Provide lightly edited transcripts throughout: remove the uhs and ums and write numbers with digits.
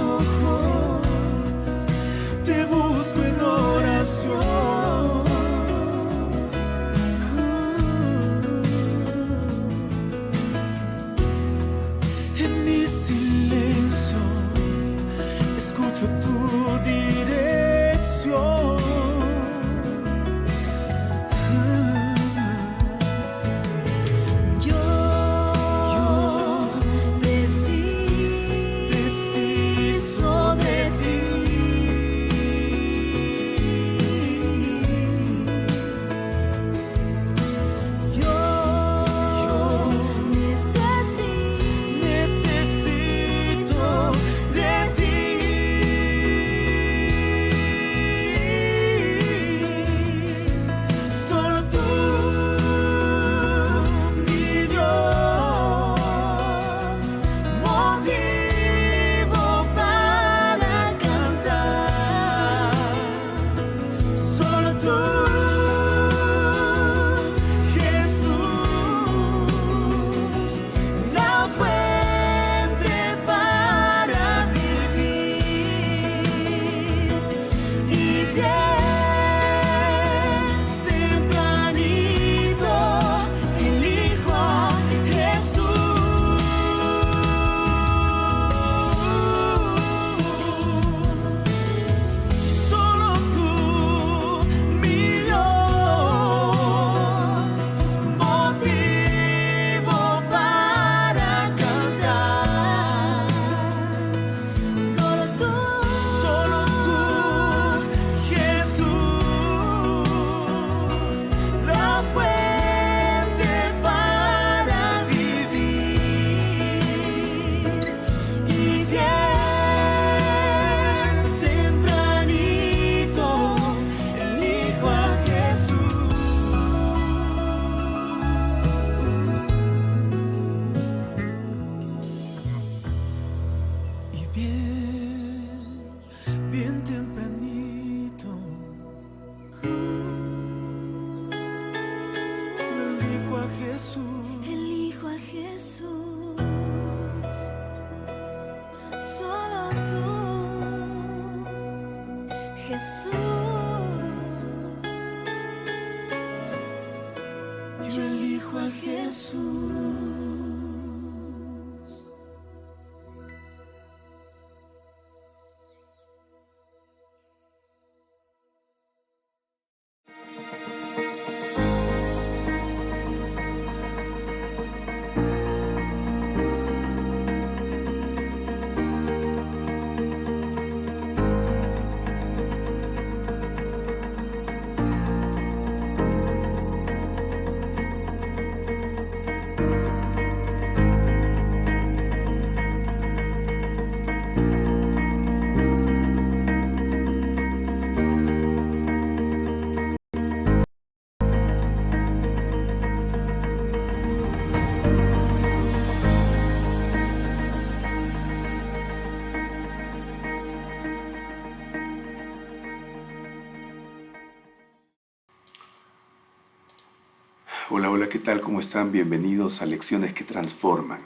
ojos, te busco en oración. En mi silencio escucho tu dirección. Preciso de ti. Yo necesito de ti. Solo tú, mi Dios, motivo para cantar. Solo tú, Jesús, la fuente para vivir. Y bien tempranito elijo a Jesús. Solo tú, mi Dios, motivo para cantar. Solo tú, Jesús, la fuente para vivir. Y bien tempranito elijo a Jesús. Y bien tempranito elijo a Jesús. Elijo a Jesús, solo tú, Jesús. Yo elijo a Jesús. Hola, hola, ¿qué tal? ¿Cómo están? Bienvenidos a Lecciones que Transforman.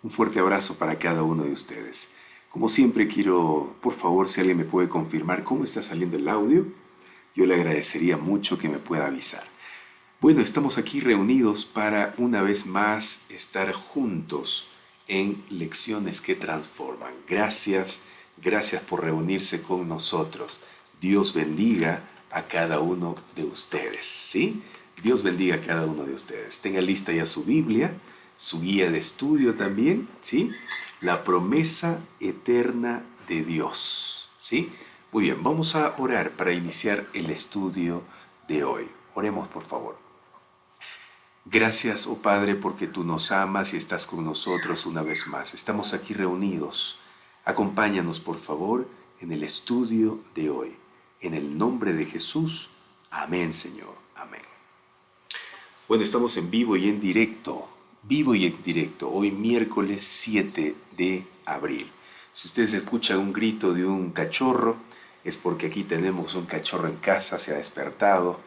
Un fuerte abrazo para cada uno de ustedes. Como siempre quiero, por favor, si alguien me puede confirmar cómo está saliendo el audio, yo le agradecería mucho que me pueda avisar. Bueno, estamos aquí reunidos para una vez más estar juntos en Lecciones que Transforman. Gracias por reunirse con nosotros. Dios bendiga a cada uno de ustedes, ¿sí? Dios bendiga a cada uno de ustedes. Tenga lista ya su Biblia, su guía de estudio también, ¿sí? La promesa eterna de Dios, ¿sí? Muy bien, vamos a orar para iniciar el estudio de hoy. Oremos, por favor. Gracias, oh Padre, porque tú nos amas y estás con nosotros una vez más. Estamos aquí reunidos. Acompáñanos, por favor, en el estudio de hoy. En el nombre de Jesús. Amén, Señor. Amén. Bueno, estamos en vivo y en directo. Hoy miércoles 7 de abril. Si ustedes escuchan un grito de un cachorro, es porque aquí tenemos un cachorro en casa, se ha despertado.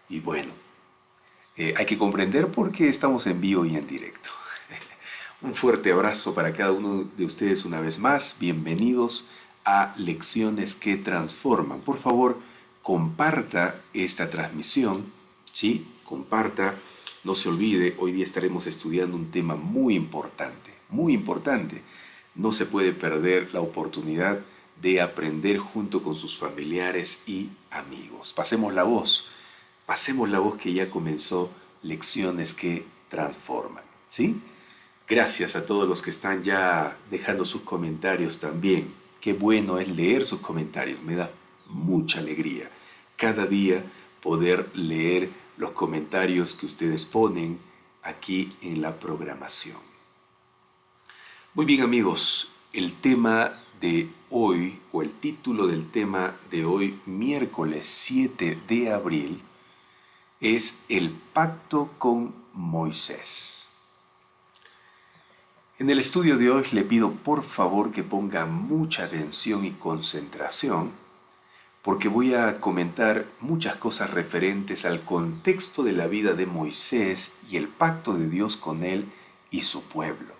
Y bueno, hay que comprender por qué estamos en vivo y en directo. Un fuerte abrazo para cada uno de ustedes una vez más. Bienvenidos a Lecciones que Transforman. Por favor, comparta esta transmisión, ¿sí? Comparta. No se olvide, hoy día estaremos estudiando un tema muy importante, muy importante. No se puede perder la oportunidad de aprender junto con sus familiares y amigos. Pasemos la voz que ya comenzó Lecciones que Transforman, ¿sí? Gracias a todos los que están ya dejando sus comentarios también. Qué bueno es leer sus comentarios, me da mucha alegría. Cada día poder leer los comentarios que ustedes ponen aquí en la programación. Muy bien, amigos, el tema de hoy, o el título del tema de hoy, miércoles 7 de abril, es El pacto con Moisés. En el estudio de hoy le pido por favor que ponga mucha atención y concentración, porque voy a comentar muchas cosas referentes al contexto de la vida de Moisés y el pacto de Dios con él y su pueblo.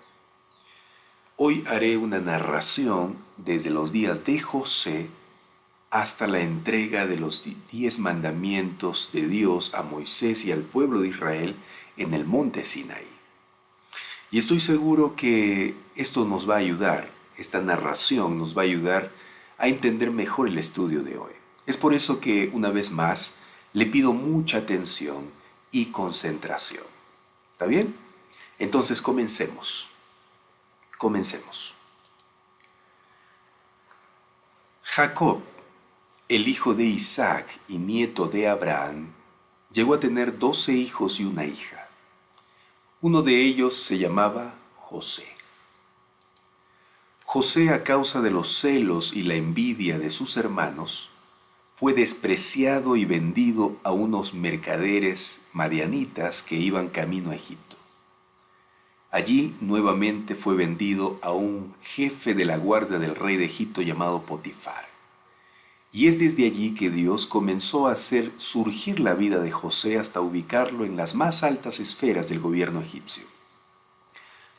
Hoy haré una narración desde los días de José hasta la entrega de los 10 mandamientos de Dios a Moisés y al pueblo de Israel en el monte Sinaí. Y estoy seguro que esto nos va a ayudar, esta narración nos va a ayudar a entender mejor el estudio de hoy. Es por eso que, una vez más, le pido mucha atención y concentración. ¿Está bien? Entonces comencemos. Jacob, el hijo de Isaac y nieto de Abraham, llegó a tener 12 hijos y una hija. Uno de ellos se llamaba José. José, a causa de los celos y la envidia de sus hermanos, fue despreciado y vendido a unos mercaderes madianitas que iban camino a Egipto. Allí nuevamente fue vendido a un jefe de la guardia del rey de Egipto llamado Potifar. Y es desde allí que Dios comenzó a hacer surgir la vida de José hasta ubicarlo en las más altas esferas del gobierno egipcio.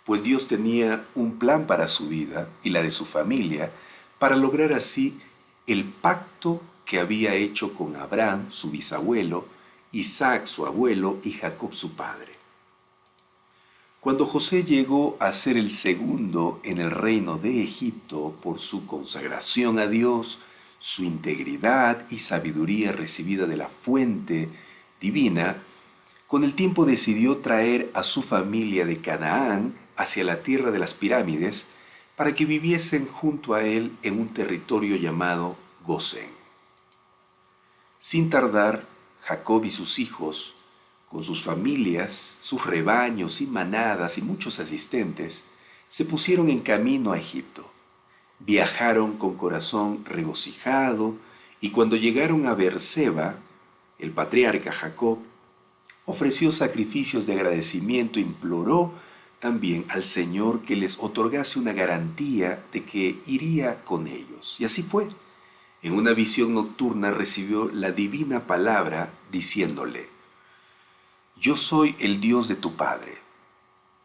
Pues Dios tenía un plan para su vida y la de su familia, para lograr así el pacto que había hecho con Abraham, su bisabuelo, Isaac, su abuelo, y Jacob, su padre. Cuando José llegó a ser el segundo en el reino de Egipto por su consagración a Dios, su integridad y sabiduría recibida de la fuente divina, con el tiempo decidió traer a su familia de Canaán hacia la tierra de las pirámides para que viviesen junto a él en un territorio llamado Gosén. Sin tardar, Jacob y sus hijos, con sus familias, sus rebaños y manadas y muchos asistentes, se pusieron en camino a Egipto. Viajaron con corazón regocijado y cuando llegaron a Beerseba, el patriarca Jacob ofreció sacrificios de agradecimiento e imploró también al Señor que les otorgase una garantía de que iría con ellos. Y así fue. En una visión nocturna recibió la divina palabra diciéndole: Yo soy el Dios de tu padre.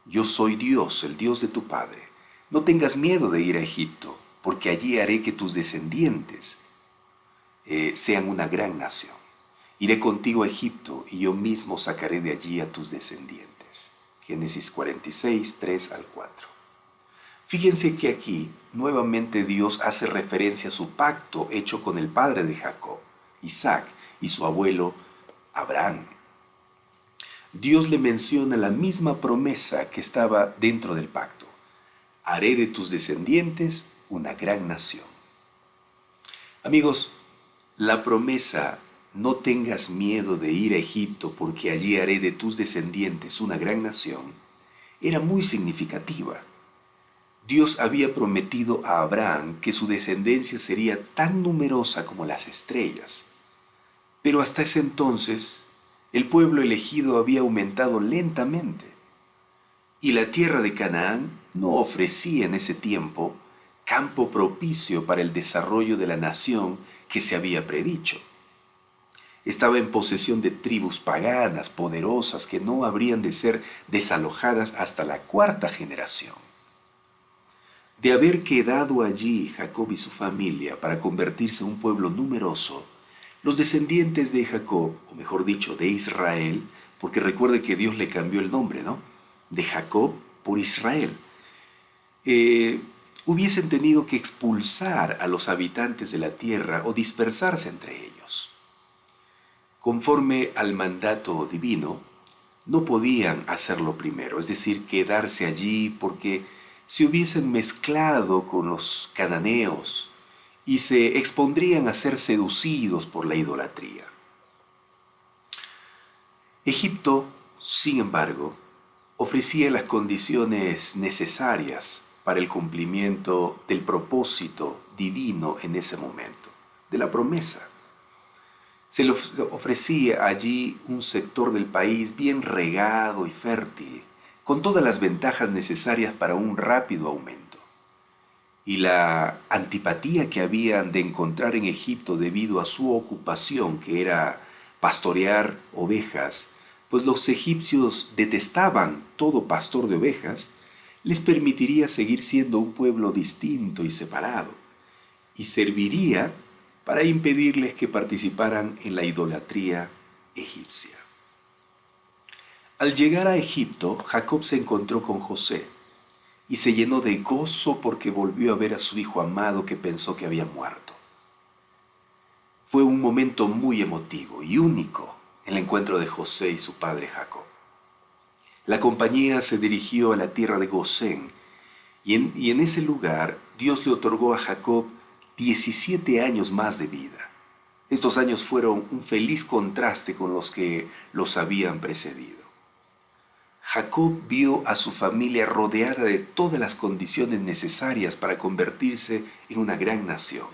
Yo soy Dios, el Dios de tu padre. No tengas miedo de ir a Egipto, porque allí haré que tus descendientes sean una gran nación. Iré contigo a Egipto y yo mismo sacaré de allí a tus descendientes. Génesis 46, 3 al 4. Fíjense que aquí nuevamente Dios hace referencia a su pacto hecho con el padre de Jacob, Isaac, y su abuelo Abraham. Dios le menciona la misma promesa que estaba dentro del pacto: haré de tus descendientes una gran nación. Amigos, la promesa no tengas miedo de ir a Egipto porque allí haré de tus descendientes una gran nación era muy significativa. Dios había prometido a Abraham que su descendencia sería tan numerosa como las estrellas. Pero hasta ese entonces, el pueblo elegido había aumentado lentamente, y la tierra de Canaán no ofrecía en ese tiempo campo propicio para el desarrollo de la nación que se había predicho. Estaba en posesión de tribus paganas, poderosas, que no habrían de ser desalojadas hasta la cuarta generación. De haber quedado allí Jacob y su familia para convertirse en un pueblo numeroso, los descendientes de Jacob, o mejor dicho, de Israel, porque recuerde que Dios le cambió el nombre, ¿no? De Jacob por Israel, hubiesen tenido que expulsar a los habitantes de la tierra o dispersarse entre ellos. Conforme al mandato divino, no podían hacerlo primero, es decir, quedarse allí porque se hubiesen mezclado con los cananeos y se expondrían a ser seducidos por la idolatría. Egipto, sin embargo, ofrecía las condiciones necesarias para el cumplimiento del propósito divino en ese momento, de la promesa. Se le ofrecía allí un sector del país bien regado y fértil, con todas las ventajas necesarias para un rápido aumento. Y la antipatía que habían de encontrar en Egipto debido a su ocupación, que era pastorear ovejas, pues los egipcios detestaban todo pastor de ovejas, les permitiría seguir siendo un pueblo distinto y separado, y serviría para impedirles que participaran en la idolatría egipcia. Al llegar a Egipto, Jacob se encontró con José y se llenó de gozo porque volvió a ver a su hijo amado que pensó que había muerto. Fue un momento muy emotivo y único el encuentro de José y su padre Jacob. La compañía se dirigió a la tierra de Gosén y en ese lugar Dios le otorgó a Jacob 17 años más de vida. Estos años fueron un feliz contraste con los que los habían precedido. Jacob vio a su familia rodeada de todas las condiciones necesarias para convertirse en una gran nación,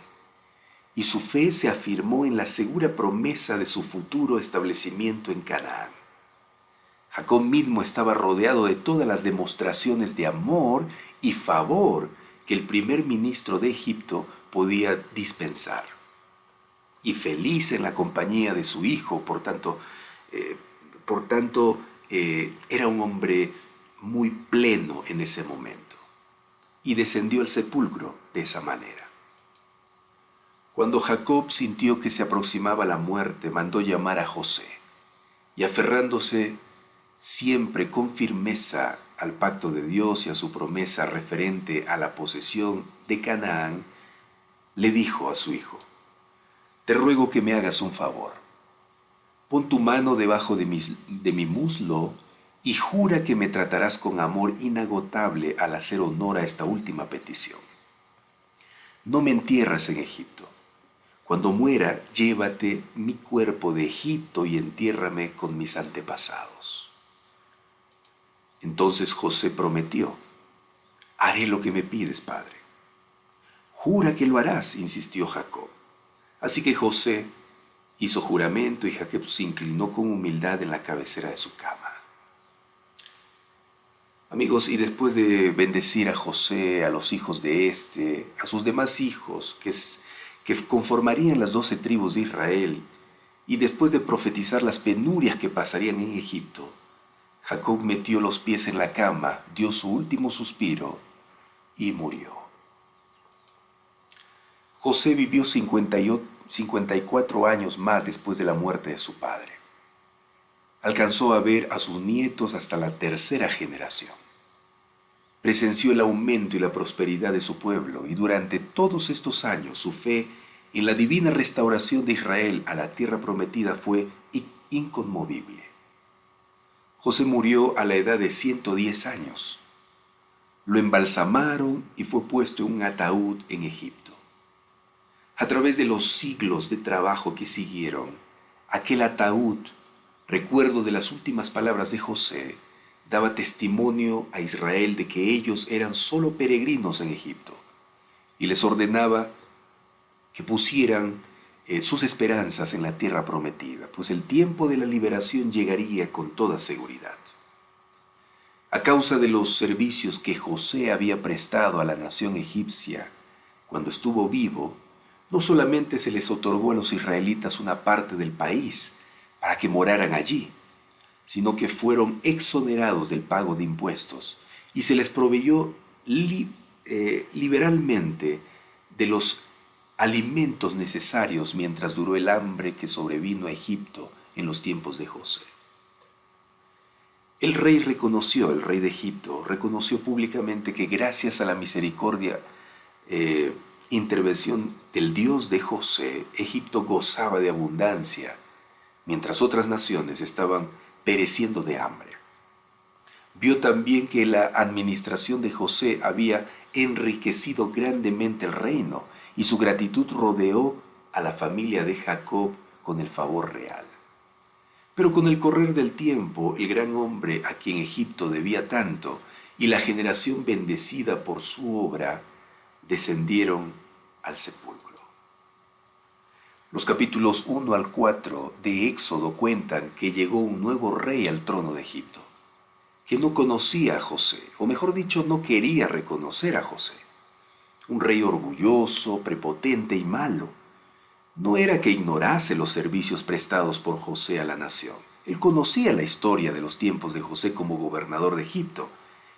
y su fe se afirmó en la segura promesa de su futuro establecimiento en Canaán. Jacob mismo estaba rodeado de todas las demostraciones de amor y favor que el primer ministro de Egipto podía dispensar. Y feliz en la compañía de su hijo, por tanto, era un hombre muy pleno en ese momento. Y descendió al sepulcro de esa manera. Cuando Jacob sintió que se aproximaba la muerte, mandó llamar a José, y aferrándose siempre con firmeza al pacto de Dios y a su promesa referente a la posesión de Canaán, le dijo a su hijo: «Te ruego que me hagas un favor. Pon tu mano debajo de mi muslo y jura que me tratarás con amor inagotable al hacer honor a esta última petición. No me entierres en Egipto. Cuando muera, llévate mi cuerpo de Egipto y entiérrame con mis antepasados». Entonces José prometió: «Haré lo que me pides, padre». «Jura que lo harás», insistió Jacob. Así que José hizo juramento y Jacob se inclinó con humildad en la cabecera de su cama. Amigos, y después de bendecir a José, a los hijos de a sus demás hijos, que conformarían las 12 tribus de Israel, y después de profetizar las penurias que pasarían en Egipto, Jacob metió los pies en la cama, dio su último suspiro y murió. José vivió 54 años más después de la muerte de su padre. Alcanzó a ver a sus nietos hasta la tercera generación. Presenció el aumento y la prosperidad de su pueblo, y durante todos estos años su fe en la divina restauración de Israel a la tierra prometida fue inconmovible. José murió a la edad de 110 años. Lo embalsamaron y fue puesto en un ataúd en Egipto. A través de los siglos de trabajo que siguieron, aquel ataúd, recuerdo de las últimas palabras de José, daba testimonio a Israel de que ellos eran solo peregrinos en Egipto, y les ordenaba que pusieran sus esperanzas en la tierra prometida, pues el tiempo de la liberación llegaría con toda seguridad. A causa de los servicios que José había prestado a la nación egipcia cuando estuvo vivo, no solamente se les otorgó a los israelitas una parte del país para que moraran allí, sino que fueron exonerados del pago de impuestos y se les proveyó liberalmente de los alimentos necesarios mientras duró el hambre que sobrevino a Egipto en los tiempos de José. El rey de Egipto, reconoció públicamente que gracias a la misericordia, intervención del Dios de José, Egipto gozaba de abundancia, mientras otras naciones estaban pereciendo de hambre. Vio también que la administración de José había enriquecido grandemente el reino y su gratitud rodeó a la familia de Jacob con el favor real. Pero con el correr del tiempo, el gran hombre a quien Egipto debía tanto y la generación bendecida por su obra descendieron al sepulcro. Los capítulos 1 al 4 de Éxodo cuentan que llegó un nuevo rey al trono de Egipto, que no conocía a José, o mejor dicho, no quería reconocer a José. Un rey orgulloso, prepotente y malo. No era que ignorase los servicios prestados por José a la nación. Él conocía la historia de los tiempos de José como gobernador de Egipto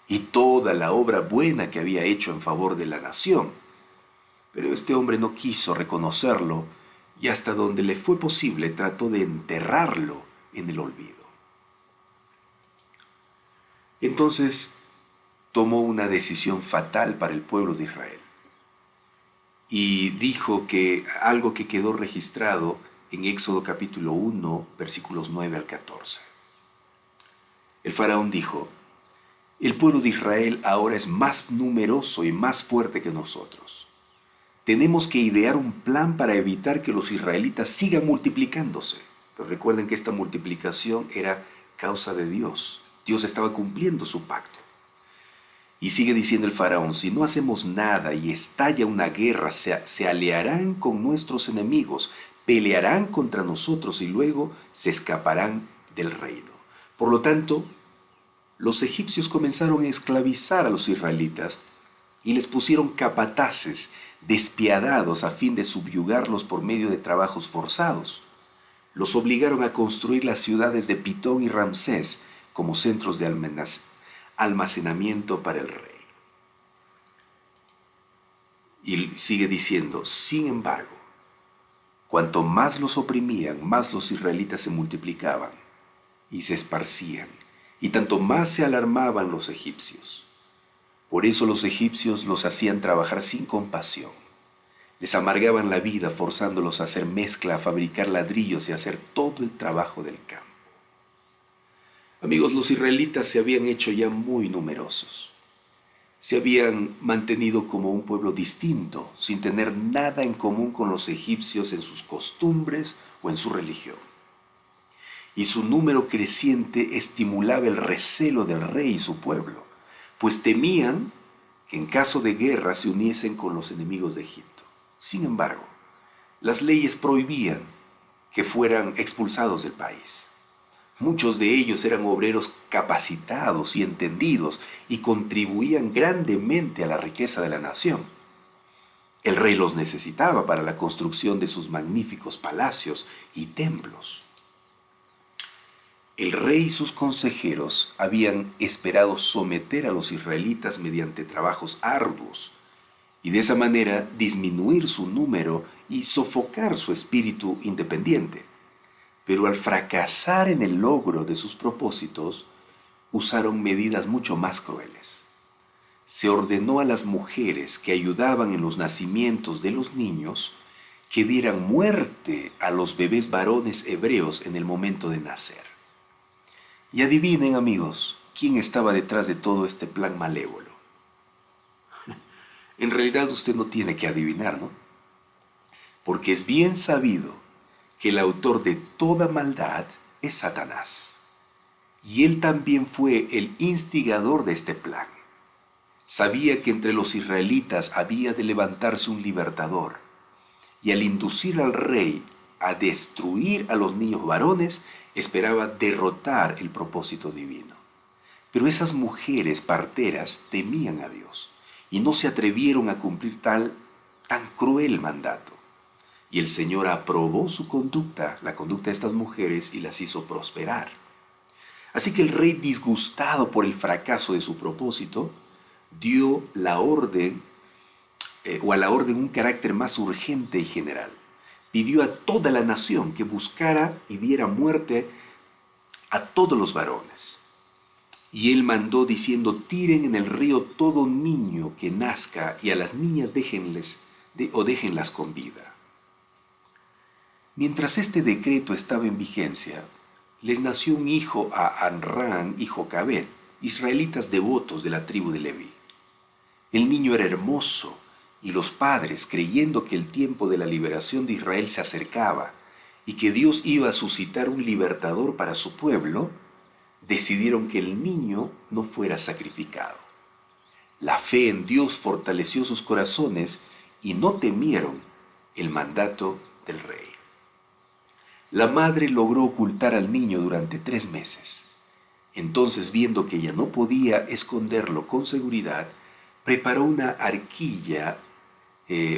y toda la obra buena que había hecho en favor de la nación. Pero este hombre no quiso reconocerlo y hasta donde le fue posible trató de enterrarlo en el olvido. Entonces tomó una decisión fatal para el pueblo de Israel y dijo que algo que quedó registrado en Éxodo capítulo 1, versículos 9 al 14. El faraón dijo: el pueblo de Israel ahora es más numeroso y más fuerte que nosotros. Tenemos que idear un plan para evitar que los israelitas sigan multiplicándose. Pero recuerden que esta multiplicación era causa de Dios. Dios estaba cumpliendo su pacto. Y sigue diciendo el faraón: si no hacemos nada y estalla una guerra, se aliarán con nuestros enemigos, pelearán contra nosotros y luego se escaparán del reino. Por lo tanto, los egipcios comenzaron a esclavizar a los israelitas y les pusieron capataces despiadados a fin de subyugarlos por medio de trabajos forzados. Los obligaron a construir las ciudades de Pitón y Ramsés como centros de almacenamiento para el rey. Y sigue diciendo: sin embargo, cuanto más los oprimían, más los israelitas se multiplicaban y se esparcían, y tanto más se alarmaban los egipcios. Por eso los egipcios los hacían trabajar sin compasión. Les amargaban la vida forzándolos a hacer mezcla, a fabricar ladrillos y a hacer todo el trabajo del campo. Amigos, los israelitas se habían hecho ya muy numerosos. Se habían mantenido como un pueblo distinto, sin tener nada en común con los egipcios en sus costumbres o en su religión. Y su número creciente estimulaba el recelo del rey y su pueblo, pues temían que en caso de guerra se uniesen con los enemigos de Egipto. Sin embargo, las leyes prohibían que fueran expulsados del país. Muchos de ellos eran obreros capacitados y entendidos y contribuían grandemente a la riqueza de la nación. El rey los necesitaba para la construcción de sus magníficos palacios y templos. El rey y sus consejeros habían esperado someter a los israelitas mediante trabajos arduos y de esa manera disminuir su número y sofocar su espíritu independiente. Pero al fracasar en el logro de sus propósitos, usaron medidas mucho más crueles. Se ordenó a las mujeres que ayudaban en los nacimientos de los niños que dieran muerte a los bebés varones hebreos en el momento de nacer. Y adivinen, amigos, quién estaba detrás de todo este plan malévolo. En realidad usted no tiene que adivinar, ¿no? Porque es bien sabido que el autor de toda maldad es Satanás. Y él también fue el instigador de este plan. Sabía que entre los israelitas había de levantarse un libertador, y al inducir al rey a destruir a los niños varones, esperaba derrotar el propósito divino. Pero esas mujeres parteras temían a Dios y no se atrevieron a cumplir tan cruel mandato. y el Señor aprobó su conducta, la conducta de estas mujeres, y las hizo prosperar. Así que el rey, disgustado por el fracaso de su propósito, dio la orden, o a la orden un carácter más urgente y general. Pidió a toda la nación que buscara y diera muerte a todos los varones. Y él mandó diciendo: tiren en el río todo niño que nazca, y a las niñas déjenlas con vida. Mientras este decreto estaba en vigencia, les nació un hijo a Amram y Jocabed, israelitas devotos de la tribu de Leví. El niño era hermoso, y los padres, creyendo que el tiempo de la liberación de Israel se acercaba y que Dios iba a suscitar un libertador para su pueblo, decidieron que el niño no fuera sacrificado. La fe en Dios fortaleció sus corazones y no temieron el mandato del rey. La madre logró ocultar al niño durante 3 meses. Entonces, viendo que ella no podía esconderlo con seguridad, preparó una arquilla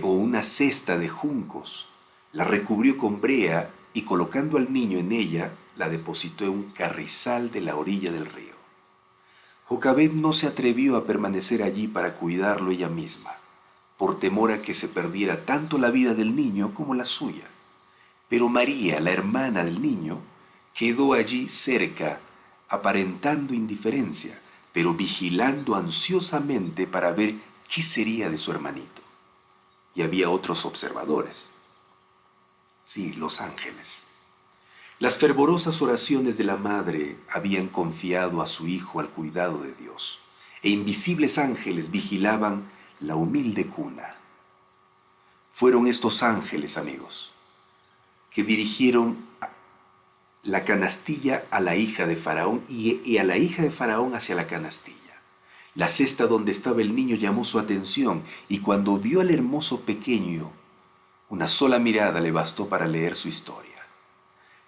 o una cesta de juncos, la recubrió con brea y, colocando al niño en ella, la depositó en un carrizal de la orilla del río. Jocabed no se atrevió a permanecer allí para cuidarlo ella misma, por temor a que se perdiera tanto la vida del niño como la suya. Pero María, la hermana del niño, quedó allí cerca, aparentando indiferencia, pero vigilando ansiosamente para ver qué sería de su hermanito. Y había otros observadores. Sí, los ángeles. Las fervorosas oraciones de la madre habían confiado a su hijo al cuidado de Dios, e invisibles ángeles vigilaban la humilde cuna. Fueron estos ángeles, amigos, que dirigieron la canastilla a la hija de Faraón y a la hija de Faraón hacia la canastilla. La cesta donde estaba el niño llamó su atención, y cuando vio al hermoso pequeño, una sola mirada le bastó para leer su historia.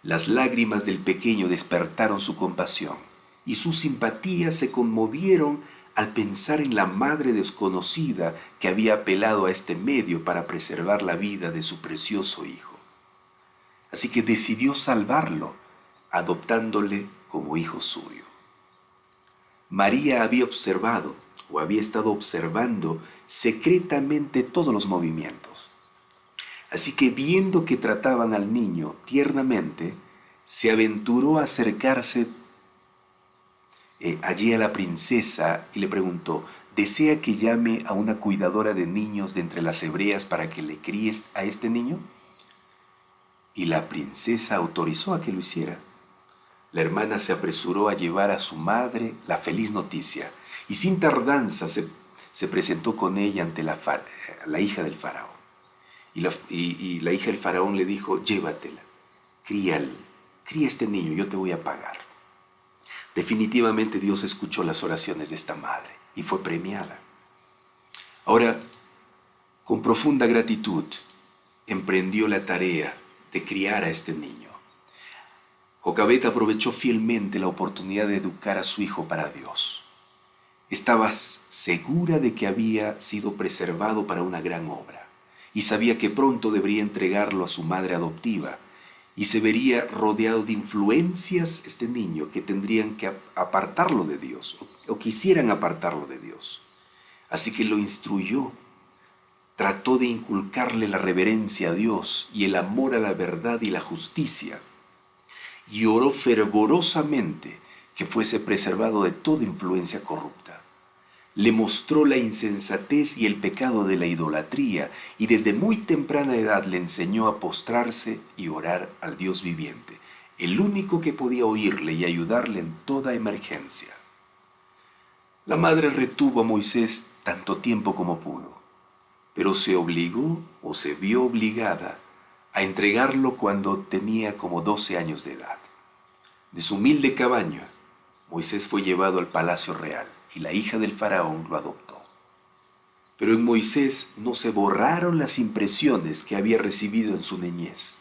Las lágrimas del pequeño despertaron su compasión, y sus simpatías se conmovieron al pensar en la madre desconocida que había apelado a este medio para preservar la vida de su precioso hijo. Así que decidió salvarlo, adoptándole como hijo suyo. María había observado, o había estado observando secretamente todos los movimientos. Así que, viendo que trataban al niño tiernamente, se aventuró a acercarse allí a la princesa y le preguntó: ¿desea que llame a una cuidadora de niños de entre las hebreas para que le críe a este niño? Y la princesa autorizó a que lo hiciera. La hermana se apresuró a llevar a su madre la feliz noticia, y sin tardanza se presentó con ella ante la hija del faraón. Y la hija del faraón le dijo: llévatela, cría este niño, yo te voy a pagar. Definitivamente Dios escuchó las oraciones de esta madre y fue premiada. Ahora, con profunda gratitud, emprendió la tarea de criar a este niño. Jocabed aprovechó fielmente la oportunidad de educar a su hijo para Dios. Estaba segura de que había sido preservado para una gran obra, y sabía que pronto debería entregarlo a su madre adoptiva, y se vería rodeado de influencias este niño que tendrían que apartarlo de Dios, o quisieran apartarlo de Dios. Así que lo instruyó, trató de inculcarle la reverencia a Dios y el amor a la verdad y la justicia, y oró fervorosamente que fuese preservado de toda influencia corrupta. Le mostró la insensatez y el pecado de la idolatría, y desde muy temprana edad le enseñó a postrarse y orar al Dios viviente, el único que podía oírle y ayudarle en toda emergencia. La madre retuvo a Moisés tanto tiempo como pudo, pero se obligó o se vio obligada a entregarlo cuando tenía como 12 años de edad. De su humilde cabaña, Moisés fue llevado al palacio real, y la hija del faraón lo adoptó. Pero en Moisés no se borraron las impresiones que había recibido en su niñez.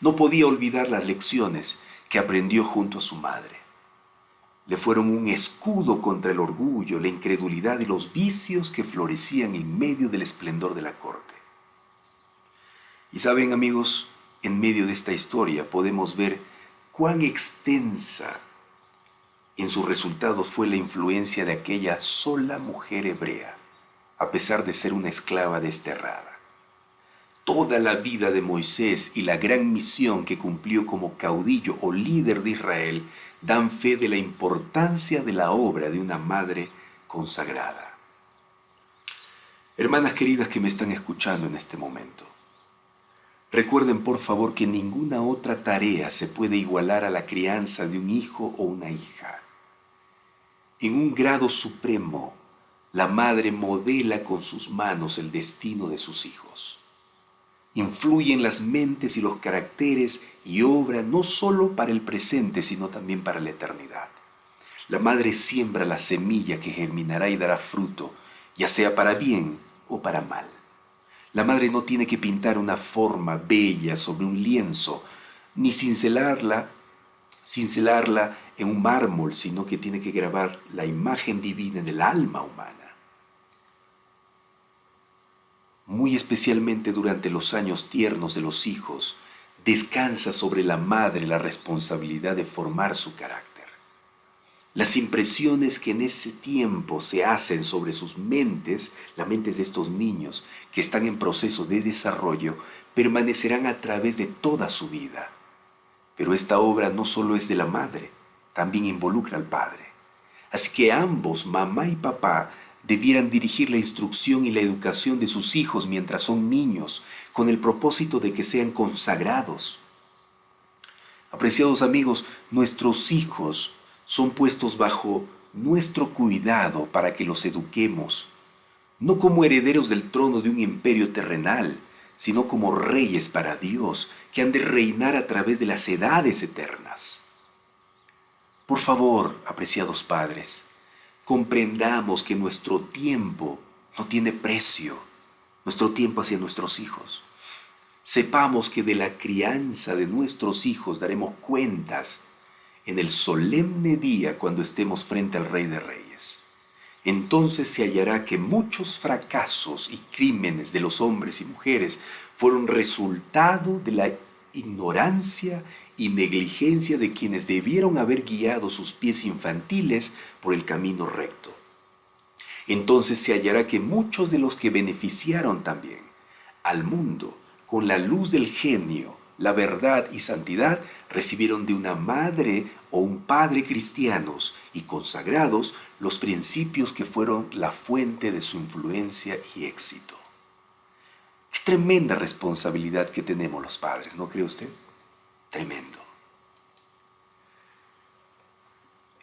No podía olvidar las lecciones que aprendió junto a su madre. Le fueron un escudo contra el orgullo, la incredulidad y los vicios que florecían en medio del esplendor de la corte. Y saben, amigos, en medio de esta historia podemos ver cuán extensa en sus resultados fue la influencia de aquella sola mujer hebrea, a pesar de ser una esclava desterrada. Toda la vida de Moisés y la gran misión que cumplió como caudillo o líder de Israel dan fe de la importancia de la obra de una madre consagrada. Hermanas queridas que me están escuchando en este momento, recuerden por favor que ninguna otra tarea se puede igualar a la crianza de un hijo o una hija. En un grado supremo, la madre modela con sus manos el destino de sus hijos. Influye en las mentes y los caracteres y obra no solo para el presente, sino también para la eternidad. La madre siembra la semilla que germinará y dará fruto, ya sea para bien o para mal. La madre no tiene que pintar una forma bella sobre un lienzo, ni cincelarla en un mármol, sino que tiene que grabar la imagen divina en el alma humana. Muy especialmente durante los años tiernos de los hijos, descansa sobre la madre la responsabilidad de formar su carácter. Las impresiones que en ese tiempo se hacen sobre sus mentes, las mentes de estos niños que están en proceso de desarrollo, permanecerán a través de toda su vida. Pero esta obra no solo es de la madre, también involucra al padre. Así que ambos, mamá y papá, debieran dirigir la instrucción y la educación de sus hijos mientras son niños, con el propósito de que sean consagrados. Apreciados amigos, nuestros hijos son puestos bajo nuestro cuidado para que los eduquemos, no como herederos del trono de un imperio terrenal, sino como reyes para Dios, que han de reinar a través de las edades eternas. Por favor, apreciados padres, comprendamos que nuestro tiempo no tiene precio, nuestro tiempo hacia nuestros hijos. Sepamos que de la crianza de nuestros hijos daremos cuentas en el solemne día cuando estemos frente al Rey de Reyes. Entonces se hallará que muchos fracasos y crímenes de los hombres y mujeres fueron resultado de la ignorancia y negligencia de quienes debieron haber guiado sus pies infantiles por el camino recto. Entonces se hallará que muchos de los que beneficiaron también al mundo con la luz del genio, la verdad y santidad, recibieron de una madre o un padre cristianos y consagrados los principios que fueron la fuente de su influencia y éxito. Qué tremenda responsabilidad que tenemos los padres, ¿no cree usted? Tremendo.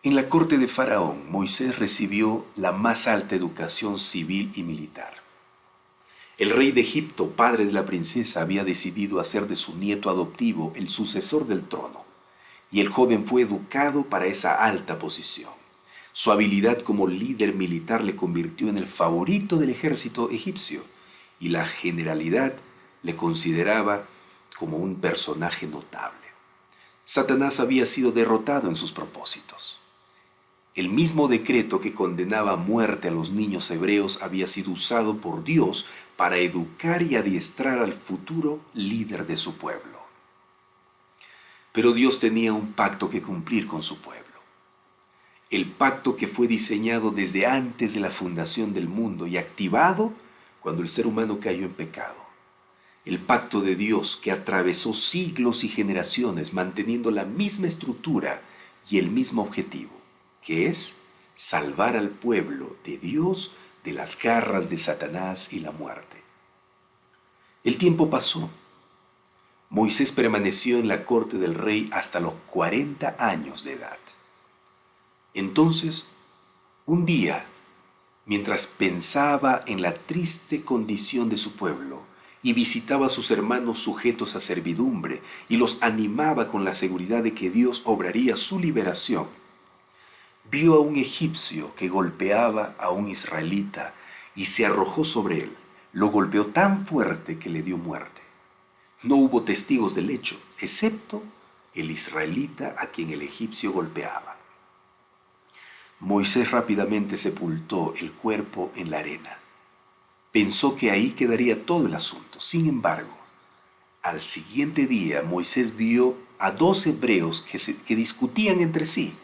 En la corte de Faraón, Moisés recibió la más alta educación civil y militar. El rey de Egipto, padre de la princesa, había decidido hacer de su nieto adoptivo el sucesor del trono, y el joven fue educado para esa alta posición. Su habilidad como líder militar le convirtió en el favorito del ejército egipcio, y la generalidad le consideraba como un personaje notable. Satanás había sido derrotado en sus propósitos. El mismo decreto que condenaba a muerte a los niños hebreos había sido usado por Dios para educar y adiestrar al futuro líder de su pueblo. Pero Dios tenía un pacto que cumplir con su pueblo. El pacto que fue diseñado desde antes de la fundación del mundo y activado cuando el ser humano cayó en pecado. El pacto de Dios que atravesó siglos y generaciones manteniendo la misma estructura y el mismo objetivo, que es salvar al pueblo de Dios de las garras de Satanás y la muerte. El tiempo pasó. Moisés permaneció en la corte del rey hasta los 40 años de edad. Entonces, un día, mientras pensaba en la triste condición de su pueblo y visitaba a sus hermanos sujetos a servidumbre y los animaba con la seguridad de que Dios obraría su liberación, vio a un egipcio que golpeaba a un israelita y se arrojó sobre él. Lo golpeó tan fuerte que le dio muerte. No hubo testigos del hecho, excepto el israelita a quien el egipcio golpeaba. Moisés rápidamente sepultó el cuerpo en la arena. Pensó que ahí quedaría todo el asunto. Sin embargo, Al siguiente día, Moisés vio a 2 hebreos que discutían entre sí.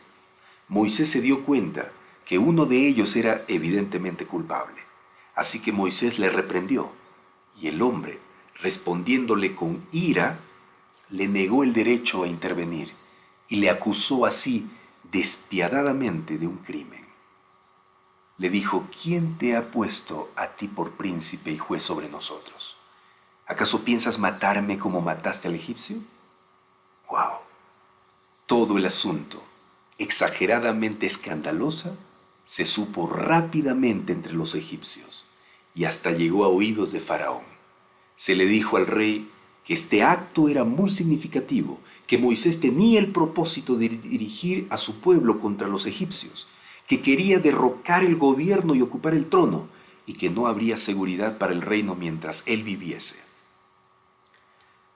Moisés se dio cuenta que uno de ellos era evidentemente culpable. Así que Moisés le reprendió, y el hombre, respondiéndole con ira, le negó el derecho a intervenir y le acusó así despiadadamente de un crimen. Le dijo: ¿quién te ha puesto a ti por príncipe y juez sobre nosotros? ¿Acaso piensas matarme como mataste al egipcio? ¡Wow! Todo el asunto, exageradamente escandalosa, se supo rápidamente entre los egipcios y hasta llegó a oídos de Faraón. Se le dijo al rey que este acto era muy significativo, que Moisés tenía el propósito de dirigir a su pueblo contra los egipcios, que quería derrocar el gobierno y ocupar el trono, y que no habría seguridad para el reino mientras él viviese.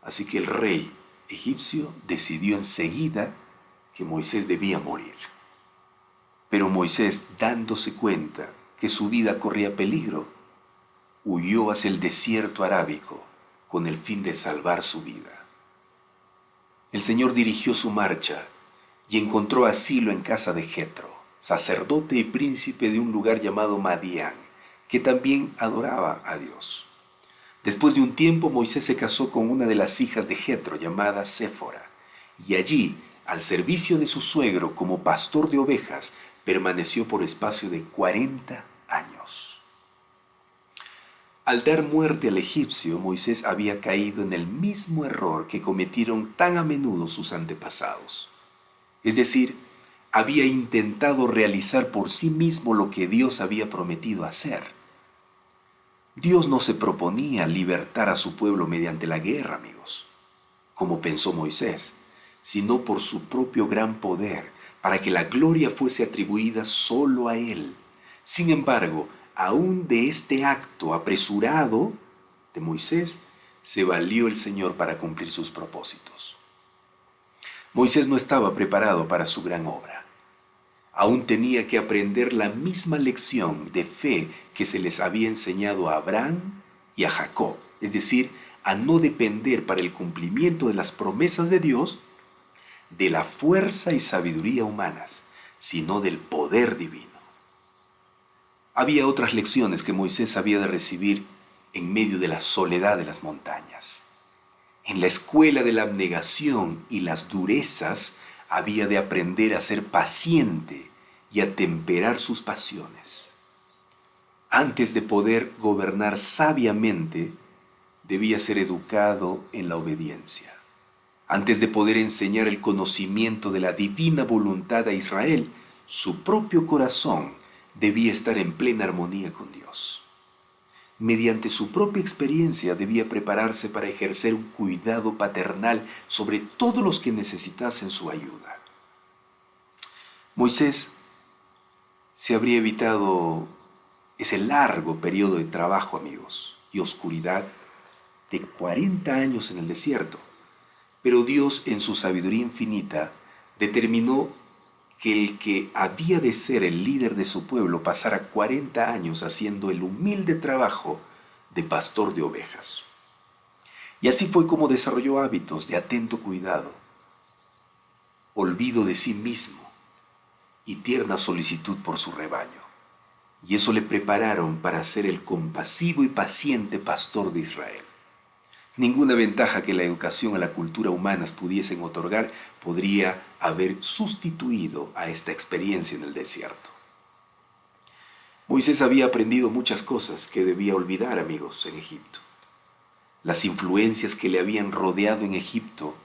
Así que el rey egipcio decidió enseguida que Moisés debía morir. Pero Moisés, dándose cuenta que su vida corría peligro, huyó hacia el desierto arábico con el fin de salvar su vida. El Señor dirigió su marcha y encontró asilo en casa de Jetro, sacerdote y príncipe de un lugar llamado Madián, que también adoraba a Dios. Después de un tiempo, Moisés se casó con una de las hijas de Jetro, llamada Séfora, y allí, al servicio de su suegro como pastor de ovejas, permaneció por espacio de 40 años. Al dar muerte al egipcio, Moisés había caído en el mismo error que cometieron tan a menudo sus antepasados. Es decir, había intentado realizar por sí mismo lo que Dios había prometido hacer. Dios no se proponía libertar a su pueblo mediante la guerra, amigos, como pensó Moisés, sino por su propio gran poder, para que la gloria fuese atribuida solo a Él. Sin embargo, aún de este acto apresurado de Moisés, se valió el Señor para cumplir sus propósitos. Moisés no estaba preparado para su gran obra. Aún tenía que aprender la misma lección de fe que se les había enseñado a Abraham y a Jacob, es decir, a no depender para el cumplimiento de las promesas de Dios de la fuerza y sabiduría humanas, sino del poder divino. Había otras lecciones que Moisés había de recibir en medio de la soledad de las montañas. En la escuela de la abnegación y las durezas había de aprender a ser paciente y a temperar sus pasiones. Antes de poder gobernar sabiamente, debía ser educado en la obediencia. Antes de poder enseñar el conocimiento de la divina voluntad a Israel, su propio corazón debía estar en plena armonía con Dios. Mediante su propia experiencia debía prepararse para ejercer un cuidado paternal sobre todos los que necesitasen su ayuda. Moisés se habría evitado ese largo periodo de trabajo, amigos, y oscuridad de 40 años en el desierto. Pero Dios, en su sabiduría infinita, determinó que el que había de ser el líder de su pueblo pasara 40 años haciendo el humilde trabajo de pastor de ovejas. Y así fue como desarrolló hábitos de atento cuidado, olvido de sí mismo y tierna solicitud por su rebaño. Y eso le prepararon para ser el compasivo y paciente pastor de Israel. Ninguna ventaja que la educación a la cultura humanas pudiesen otorgar podría haber sustituido a esta experiencia en el desierto. Moisés había aprendido muchas cosas que debía olvidar, amigos, en Egipto. Las influencias que le habían rodeado en Egipto,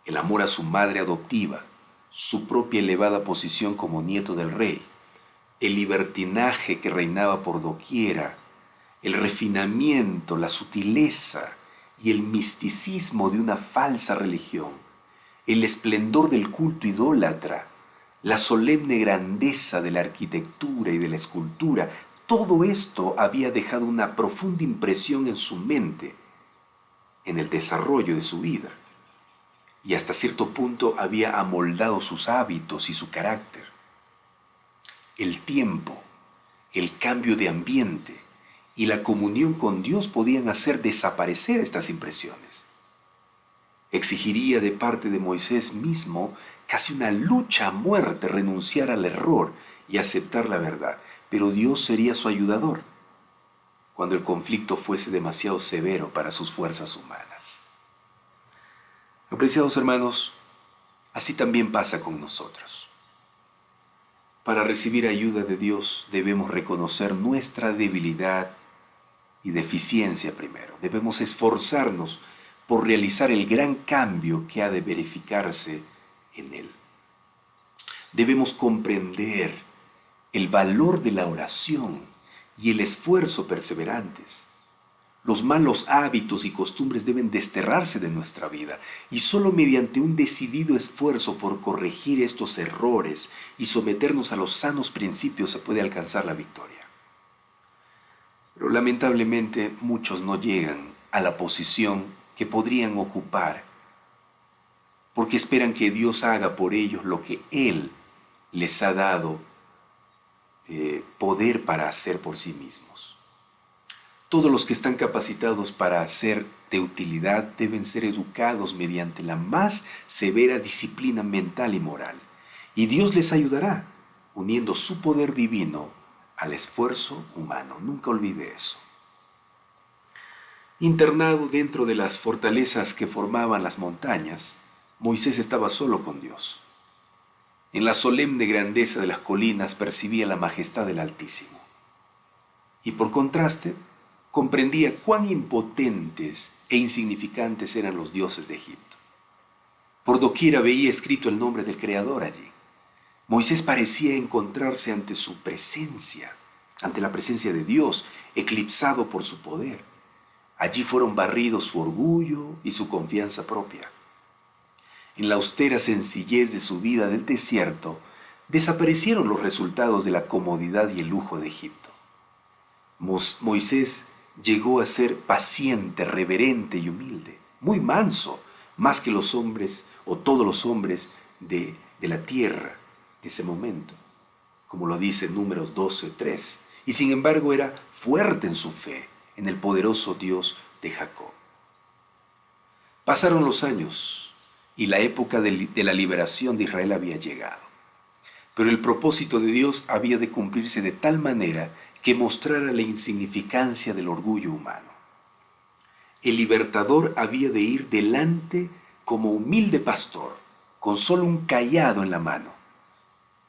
el amor a su madre adoptiva, su propia elevada posición como nieto del rey, el libertinaje que reinaba por doquiera, el refinamiento, la sutileza y el misticismo de una falsa religión, el esplendor del culto idólatra, la solemne grandeza de la arquitectura y de la escultura, todo esto había dejado una profunda impresión en su mente, en el desarrollo de su vida, y hasta cierto punto había amoldado sus hábitos y su carácter. El tiempo, el cambio de ambiente y la comunión con Dios podían hacer desaparecer estas impresiones. Exigiría de parte de Moisés mismo casi una lucha a muerte, renunciar al error y aceptar la verdad. Pero Dios sería su ayudador cuando el conflicto fuese demasiado severo para sus fuerzas humanas. Apreciados hermanos, así también pasa con nosotros. Para recibir ayuda de Dios debemos reconocer nuestra debilidad y deficiencia primero. Debemos esforzarnos por realizar el gran cambio que ha de verificarse en Él. Debemos comprender el valor de la oración y el esfuerzo perseverantes. Los malos hábitos y costumbres deben desterrarse de nuestra vida y solo mediante un decidido esfuerzo por corregir estos errores y someternos a los sanos principios se puede alcanzar la victoria. Pero lamentablemente muchos no llegan a la posición que podrían ocupar porque esperan que Dios haga por ellos lo que Él les ha dado poder para hacer por sí mismos. Todos los que están capacitados para ser de utilidad deben ser educados mediante la más severa disciplina mental y moral. Y Dios les ayudará, uniendo su poder divino al esfuerzo humano. Nunca olvide eso. Internado dentro de las fortalezas que formaban las montañas, Moisés estaba solo con Dios. En la solemne grandeza de las colinas percibía la majestad del Altísimo. Y por contraste, comprendía cuán impotentes e insignificantes eran los dioses de Egipto. Por doquiera veía escrito el nombre del Creador allí. Moisés parecía encontrarse ante su presencia, ante la presencia de Dios, eclipsado por su poder. Allí fueron barridos su orgullo y su confianza propia. En la austera sencillez de su vida del desierto, desaparecieron los resultados de la comodidad y el lujo de Egipto. Moisés llegó a ser paciente, reverente y humilde, muy manso, más que los hombres o todos los hombres de la tierra de ese momento, como lo dice Números 12:3, y sin embargo era fuerte en su fe, en el poderoso Dios de Jacob. Pasaron los años y la época de la liberación de Israel había llegado, pero el propósito de Dios había de cumplirse de tal manera que mostrara la insignificancia del orgullo humano. El libertador había de ir delante como humilde pastor, con solo un cayado en la mano,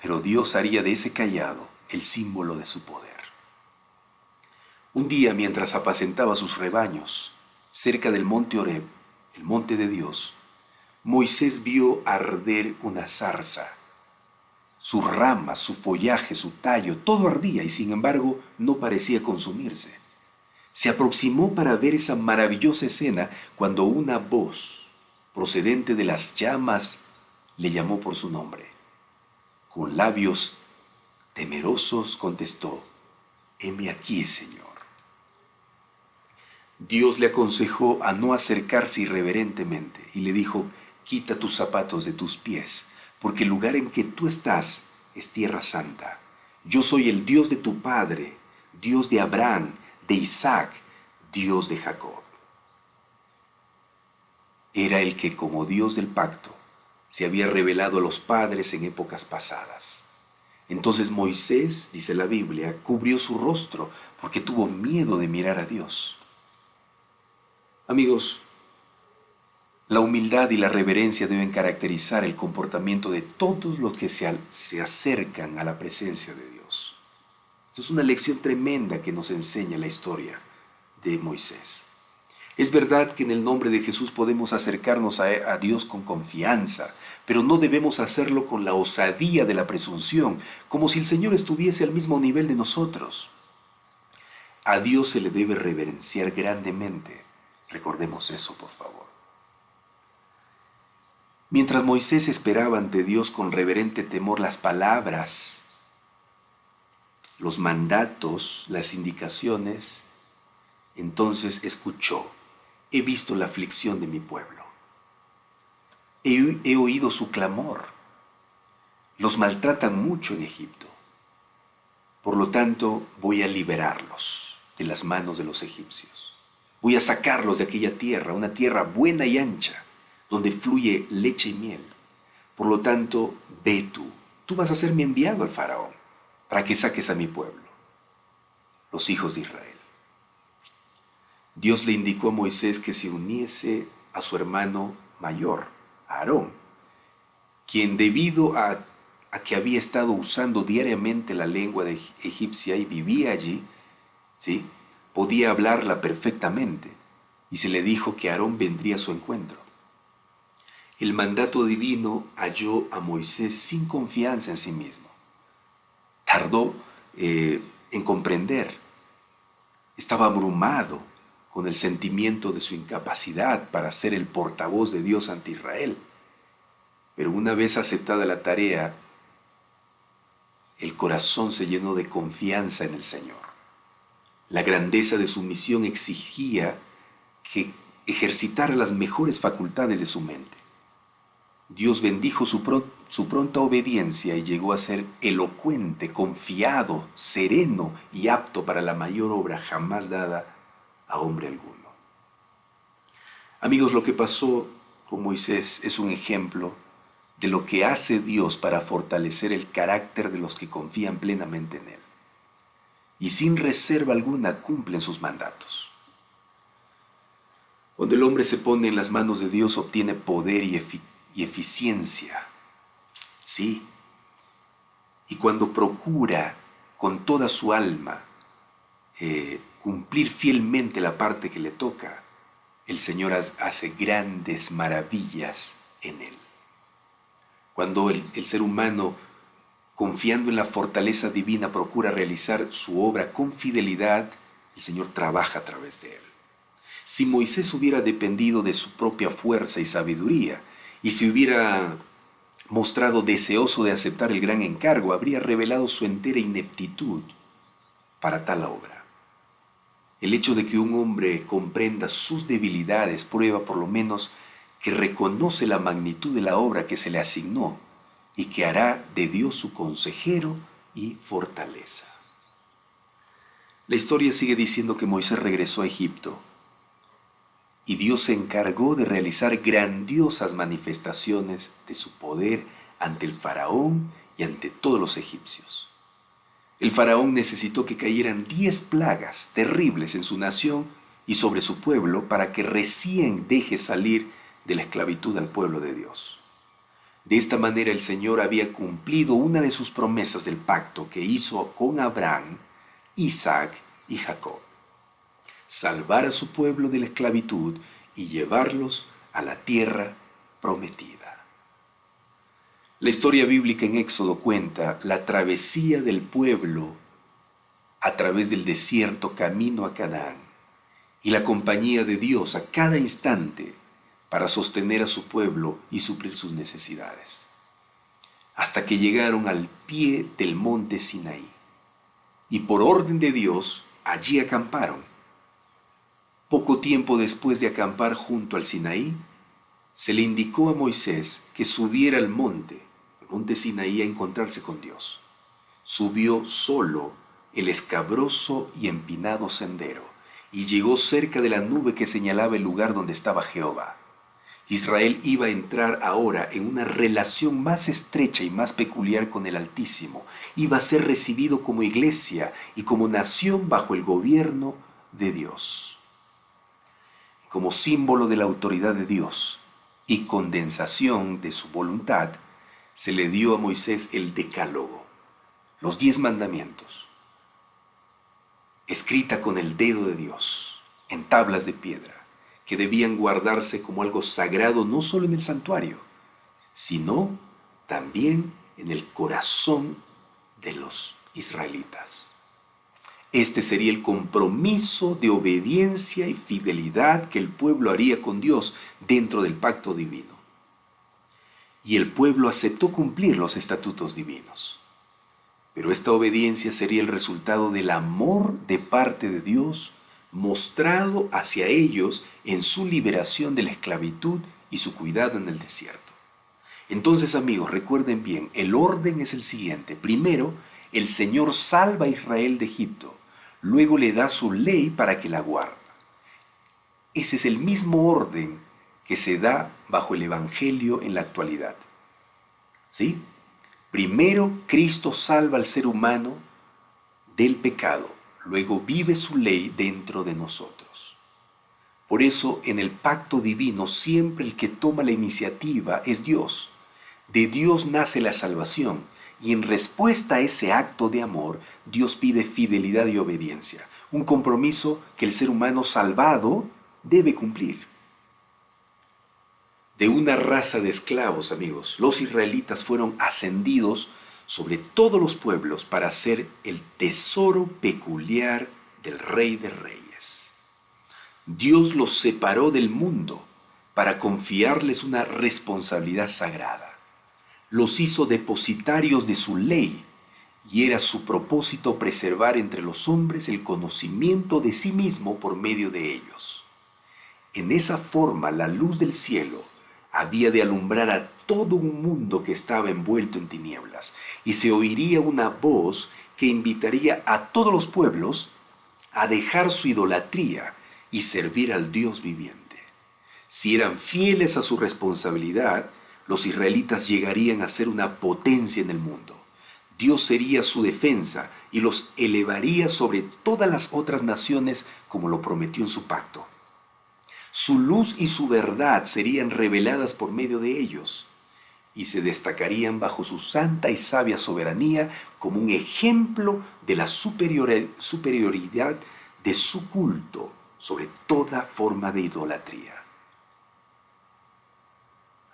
pero Dios haría de ese cayado el símbolo de su poder. Un día, mientras apacentaba sus rebaños, cerca del monte Horeb, el monte de Dios, Moisés vio arder una zarza. Sus ramas, su follaje, su tallo, todo ardía y sin embargo no parecía consumirse. Se aproximó para ver esa maravillosa escena cuando una voz procedente de las llamas le llamó por su nombre. Con labios temerosos contestó: «Heme aquí, Señor». Dios le aconsejó a no acercarse irreverentemente y le dijo: «Quita tus zapatos de tus pies, porque el lugar en que tú estás es tierra santa. Yo soy el Dios de tu padre, Dios de Abraham, de Isaac, Dios de Jacob». Era el que, como Dios del pacto, se había revelado a los padres en épocas pasadas. Entonces Moisés, dice la Biblia, cubrió su rostro porque tuvo miedo de mirar a Dios. Amigos, la humildad y la reverencia deben caracterizar el comportamiento de todos los que se acercan a la presencia de Dios. Esto es una lección tremenda que nos enseña la historia de Moisés. Es verdad que en el nombre de Jesús podemos acercarnos a Dios con confianza, pero no debemos hacerlo con la osadía de la presunción, como si el Señor estuviese al mismo nivel de nosotros. A Dios se le debe reverenciar grandemente. Recordemos eso, por favor. Mientras Moisés esperaba ante Dios con reverente temor las palabras, los mandatos, las indicaciones, entonces escuchó: «He visto la aflicción de mi pueblo. He oído su clamor. Los maltratan mucho en Egipto. Por lo tanto, voy a liberarlos de las manos de los egipcios. Voy a sacarlos de aquella tierra, una tierra buena y ancha, donde fluye leche y miel. Por lo tanto, ve tú vas a ser mi enviado al faraón, para que saques a mi pueblo, los hijos de Israel. Dios le indicó a Moisés que se uniese a su hermano mayor, a Aarón, quien debido a que había estado usando diariamente la lengua egipcia y vivía allí, ¿sí?, podía hablarla perfectamente, y se le dijo que Aarón vendría a su encuentro. El mandato divino halló a Moisés sin confianza en sí mismo. Tardó en comprender. Estaba abrumado con el sentimiento de su incapacidad para ser el portavoz de Dios ante Israel. Pero una vez aceptada la tarea, el corazón se llenó de confianza en el Señor. La grandeza de su misión exigía que ejercitara las mejores facultades de su mente. Dios bendijo su pronta obediencia y llegó a ser elocuente, confiado, sereno y apto para la mayor obra jamás dada a hombre alguno. Amigos, lo que pasó con Moisés es un ejemplo de lo que hace Dios para fortalecer el carácter de los que confían plenamente en Él y sin reserva alguna cumplen sus mandatos. Cuando el hombre se pone en las manos de Dios, obtiene poder y eficiencia. Sí. Y cuando procura con toda su alma cumplir fielmente la parte que le toca, el Señor hace grandes maravillas en él. Cuando el ser humano, confiando en la fortaleza divina, procura realizar su obra con fidelidad, el Señor trabaja a través de él. Si Moisés hubiera dependido de su propia fuerza y sabiduría, y se hubiera mostrado deseoso de aceptar el gran encargo, habría revelado su entera ineptitud para tal obra. El hecho de que un hombre comprenda sus debilidades prueba por lo menos que reconoce la magnitud de la obra que se le asignó y que hará de Dios su consejero y fortaleza. La historia sigue diciendo que Moisés regresó a Egipto y Dios se encargó de realizar grandiosas manifestaciones de su poder ante el faraón y ante todos los egipcios. El faraón necesitó que cayeran 10 plagas terribles en su nación y sobre su pueblo para que recién deje salir de la esclavitud al pueblo de Dios. De esta manera el Señor había cumplido una de sus promesas del pacto que hizo con Abraham, Isaac y Jacob: salvar a su pueblo de la esclavitud y llevarlos a la tierra prometida. La historia bíblica en Éxodo cuenta la travesía del pueblo a través del desierto camino a Canaán y la compañía de Dios a cada instante para sostener a su pueblo y suplir sus necesidades, hasta que llegaron al pie del monte Sinaí y por orden de Dios allí acamparon. Poco tiempo después de acampar junto al Sinaí, se le indicó a Moisés que subiera al monte Sinaí, a encontrarse con Dios. Subió solo el escabroso y empinado sendero y llegó cerca de la nube que señalaba el lugar donde estaba Jehová. Israel iba a entrar ahora en una relación más estrecha y más peculiar con el Altísimo. Iba a ser recibido como iglesia y como nación bajo el gobierno de Dios. Como símbolo de la autoridad de Dios y condensación de su voluntad, se le dio a Moisés el Decálogo, los 10 mandamientos, escrita con el dedo de Dios, en tablas de piedra, que debían guardarse como algo sagrado no solo en el santuario, sino también en el corazón de los israelitas. Este sería el compromiso de obediencia y fidelidad que el pueblo haría con Dios dentro del pacto divino. Y el pueblo aceptó cumplir los estatutos divinos. Pero esta obediencia sería el resultado del amor de parte de Dios mostrado hacia ellos en su liberación de la esclavitud y su cuidado en el desierto. Entonces, amigos, recuerden bien, el orden es el siguiente. Primero, el Señor salva a Israel de Egipto. Luego le da su ley para que la guarde. Ese es el mismo orden que se da bajo el Evangelio en la actualidad. ¿Sí? Primero, Cristo salva al ser humano del pecado, luego vive su ley dentro de nosotros. Por eso, en el pacto divino, siempre el que toma la iniciativa es Dios. De Dios nace la salvación, y en respuesta a ese acto de amor, Dios pide fidelidad y obediencia, un compromiso que el ser humano salvado debe cumplir. De una raza de esclavos, amigos, los israelitas fueron ascendidos sobre todos los pueblos para ser el tesoro peculiar del Rey de Reyes. Dios los separó del mundo para confiarles una responsabilidad sagrada. Los hizo depositarios de su ley y era su propósito preservar entre los hombres el conocimiento de sí mismo por medio de ellos. En esa forma, la luz del cielo había de alumbrar a todo un mundo que estaba envuelto en tinieblas, y se oiría una voz que invitaría a todos los pueblos a dejar su idolatría y servir al Dios viviente. Si eran fieles a su responsabilidad, los israelitas llegarían a ser una potencia en el mundo. Dios sería su defensa y los elevaría sobre todas las otras naciones como lo prometió en su pacto. Su luz y su verdad serían reveladas por medio de ellos y se destacarían bajo su santa y sabia soberanía como un ejemplo de la superioridad de su culto sobre toda forma de idolatría.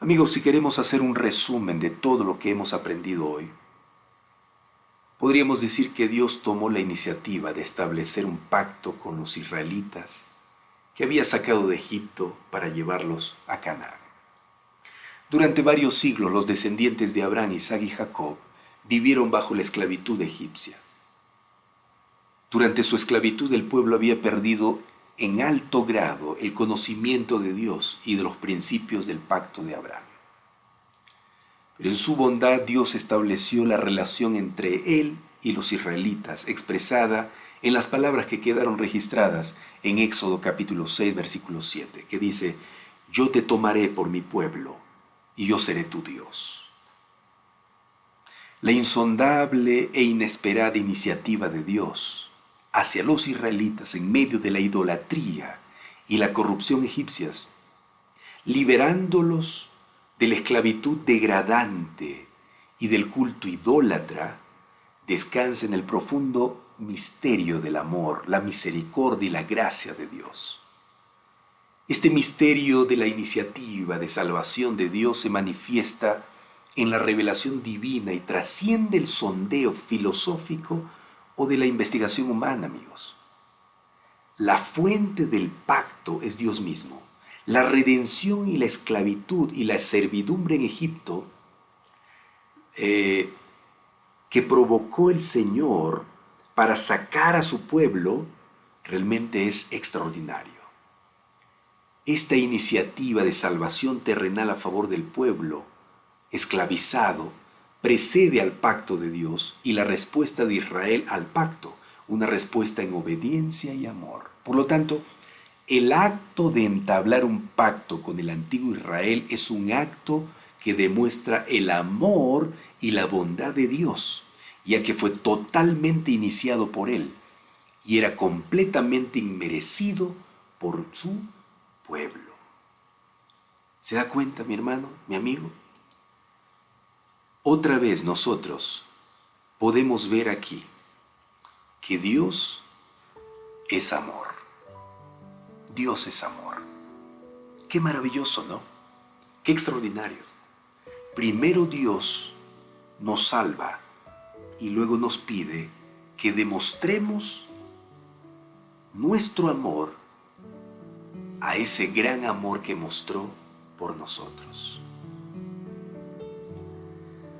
Amigos, si queremos hacer un resumen de todo lo que hemos aprendido hoy, podríamos decir que Dios tomó la iniciativa de establecer un pacto con los israelitas que había sacado de Egipto para llevarlos a Canaán. Durante varios siglos los descendientes de Abraham, Isaac y Jacob vivieron bajo la esclavitud egipcia. Durante su esclavitud el pueblo había perdido en alto grado el conocimiento de Dios y de los principios del pacto de Abraham. Pero en su bondad Dios estableció la relación entre él y los israelitas, expresada en las palabras que quedaron registradas en Éxodo capítulo 6, versículo 7, que dice: yo te tomaré por mi pueblo y yo seré tu Dios. La insondable e inesperada iniciativa de Dios hacia los israelitas en medio de la idolatría y la corrupción egipcias, liberándolos de la esclavitud degradante y del culto idólatra, descansa en el profundo misterio del amor, la misericordia y la gracia de Dios. Este misterio de la iniciativa de salvación de Dios se manifiesta en la revelación divina y trasciende el sondeo filosófico o de la investigación humana, amigos. La fuente del pacto es Dios mismo. La redención y la esclavitud y la servidumbre en Egipto que provocó el Señor para sacar a su pueblo realmente es extraordinario. Esta iniciativa de salvación terrenal a favor del pueblo esclavizado precede al pacto de Dios y la respuesta de Israel al pacto, una respuesta en obediencia y amor. Por lo tanto, el acto de entablar un pacto con el antiguo Israel es un acto que demuestra el amor y la bondad de Dios, ya que fue totalmente iniciado por Él y era completamente inmerecido por su pueblo. ¿Se da cuenta, mi hermano, mi amigo? Otra vez nosotros podemos ver aquí que Dios es amor. Dios es amor. Qué maravilloso, ¿no? Qué extraordinario. Primero Dios nos salva y luego nos pide que demostremos nuestro amor a ese gran amor que mostró por nosotros.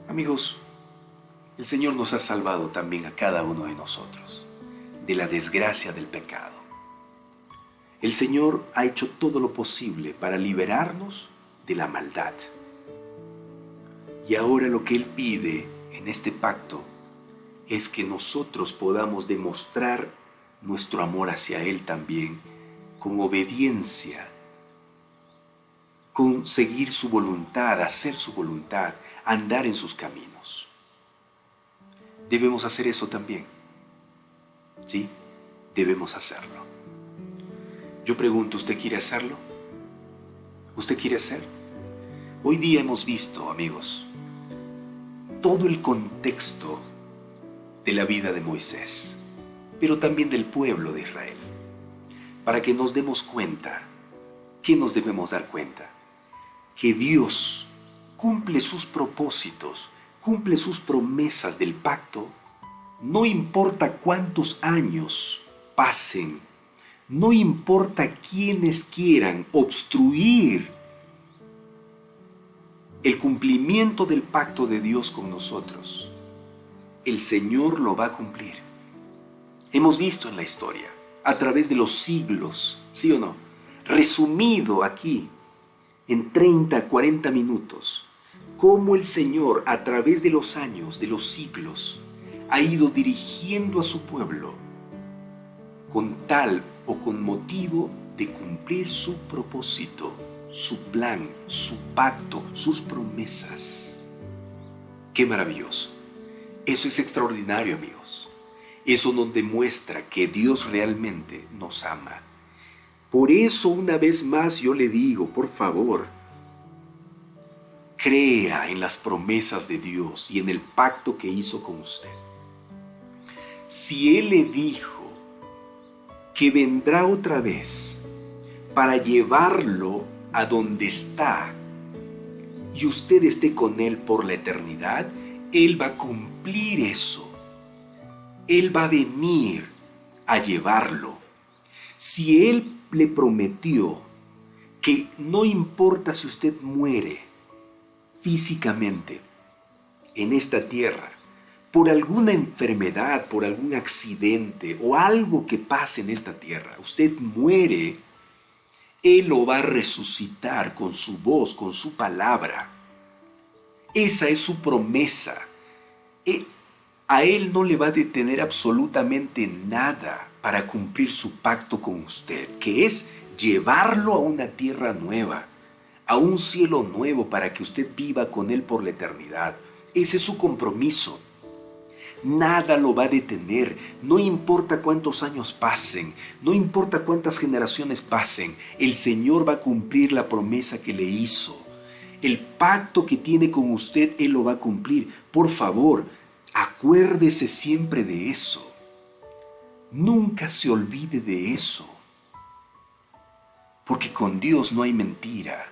Amigos, el Señor nos ha salvado también a cada uno de nosotros de la desgracia del pecado. El Señor ha hecho todo lo posible para liberarnos de la maldad. Y ahora lo que Él pide en este pacto es que nosotros podamos demostrar nuestro amor hacia Él también con obediencia con seguir su voluntad, hacer su voluntad, andar en sus caminos. Debemos hacer eso también. ¿Sí? Debemos hacerlo. Yo pregunto, ¿usted quiere hacerlo? ¿Usted quiere hacer? Hoy día hemos visto, amigos, todo el contexto de la vida de Moisés, pero también del pueblo de Israel, para que nos demos cuenta. ¿Qué nos debemos dar cuenta? Que Dios cumple sus propósitos, cumple sus promesas del pacto, no importa cuántos años pasen, no importa quiénes quieran obstruir el cumplimiento del pacto de Dios con nosotros, el Señor lo va a cumplir. Hemos visto en la historia, a través de los siglos, ¿sí o no? Resumido aquí en 30, 40 minutos, cómo el Señor a través de los años, de los siglos, ha ido dirigiendo a su pueblo con tal o con motivo de cumplir su propósito, su plan, su pacto, sus promesas. ¡Qué maravilloso! Eso es extraordinario, amigos. Eso nos demuestra que Dios realmente nos ama. Por eso, una vez más, yo le digo, por favor, crea en las promesas de Dios y en el pacto que hizo con usted. Si Él le dijo que vendrá otra vez para llevarlo a donde está y usted esté con Él por la eternidad, Él va a cumplir eso. Él va a venir a llevarlo. Si Él le prometió que no importa si usted muere físicamente en esta tierra, por alguna enfermedad, por algún accidente o algo que pase en esta tierra, usted muere, Él lo va a resucitar con su voz, con su palabra. Esa es su promesa. A Él no le va a detener absolutamente nada para cumplir su pacto con usted, que es llevarlo a una tierra nueva, a un cielo nuevo para que usted viva con Él por la eternidad. Ese es su compromiso. Nada lo va a detener, no importa cuántos años pasen, no importa cuántas generaciones pasen, el Señor va a cumplir la promesa que le hizo. El pacto que tiene con usted, Él lo va a cumplir. Por favor, acuérdese siempre de eso. Nunca se olvide de eso. Porque con Dios no hay mentira,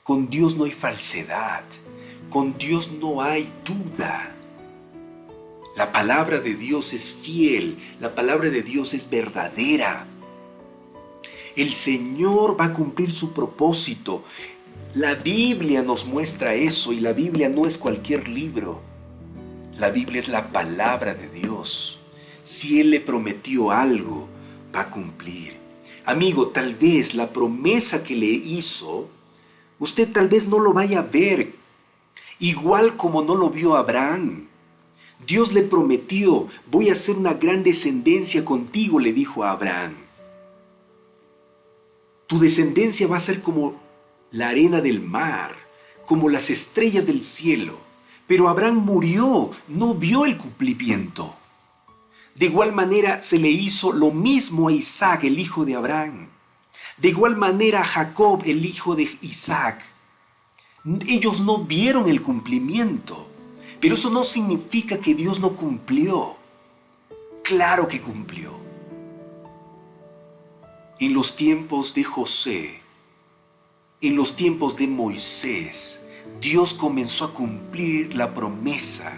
con Dios no hay falsedad, con Dios no hay duda. La palabra de Dios es fiel, la palabra de Dios es verdadera. El Señor va a cumplir su propósito. La Biblia nos muestra eso y la Biblia no es cualquier libro. La Biblia es la palabra de Dios. Si Él le prometió algo, va a cumplir. Amigo, tal vez la promesa que le hizo, usted tal vez no lo vaya a ver, igual como no lo vio Abraham. Dios le prometió, voy a hacer una gran descendencia contigo, le dijo a Abraham. Tu descendencia va a ser como la arena del mar, como las estrellas del cielo. Pero Abraham murió, no vio el cumplimiento. De igual manera se le hizo lo mismo a Isaac, el hijo de Abraham. De igual manera a Jacob, el hijo de Isaac. Ellos no vieron el cumplimiento. Pero eso no significa que Dios no cumplió. Claro que cumplió. En los tiempos de José, en los tiempos de Moisés, Dios comenzó a cumplir la promesa,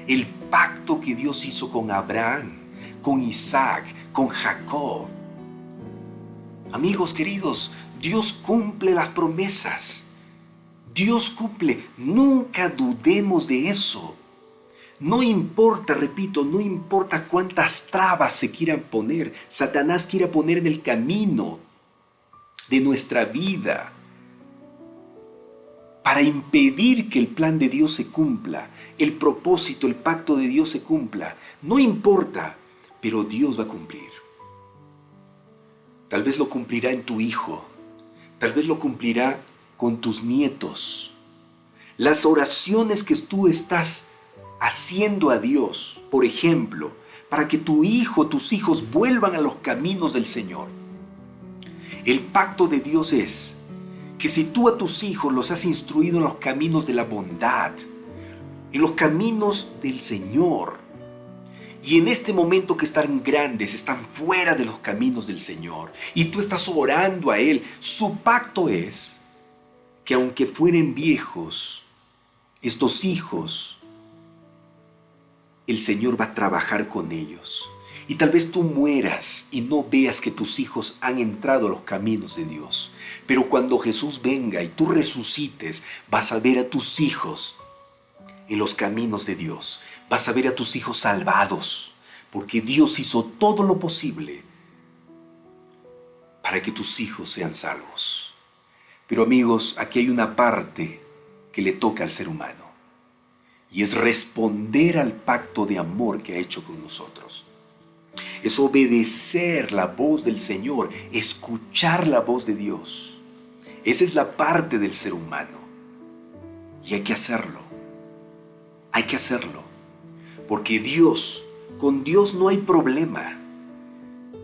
el pacto que Dios hizo con Abraham, con Isaac, con Jacob. Amigos queridos, Dios cumple las promesas. Dios cumple, nunca dudemos de eso. No importa, repito, no importa cuántas trabas se quieran poner, Satanás quiera poner en el camino de nuestra vida para impedir que el plan de Dios se cumpla, el propósito, el pacto de Dios se cumpla. No importa, pero Dios va a cumplir. Tal vez lo cumplirá en tu hijo, tal vez lo cumplirá con tus nietos. Las oraciones que tú estás haciendo a Dios, por ejemplo, para que tu hijo, tus hijos vuelvan a los caminos del Señor. El pacto de Dios es que si tú a tus hijos los has instruido en los caminos de la bondad, en los caminos del Señor, y en este momento que están grandes, están fuera de los caminos del Señor, y tú estás orando a Él, su pacto es que aunque fueren viejos, estos hijos, el Señor va a trabajar con ellos. Y tal vez tú mueras y no veas que tus hijos han entrado a los caminos de Dios. Pero cuando Jesús venga y tú resucites, vas a ver a tus hijos en los caminos de Dios. Vas a ver a tus hijos salvados, porque Dios hizo todo lo posible para que tus hijos sean salvos. Pero amigos, aquí hay una parte que le toca al ser humano, y es responder al pacto de amor que ha hecho con nosotros. Es obedecer la voz del Señor, escuchar la voz de Dios. Esa es la parte del ser humano. Y hay que hacerlo. Hay que hacerlo. Porque con Dios no hay problema.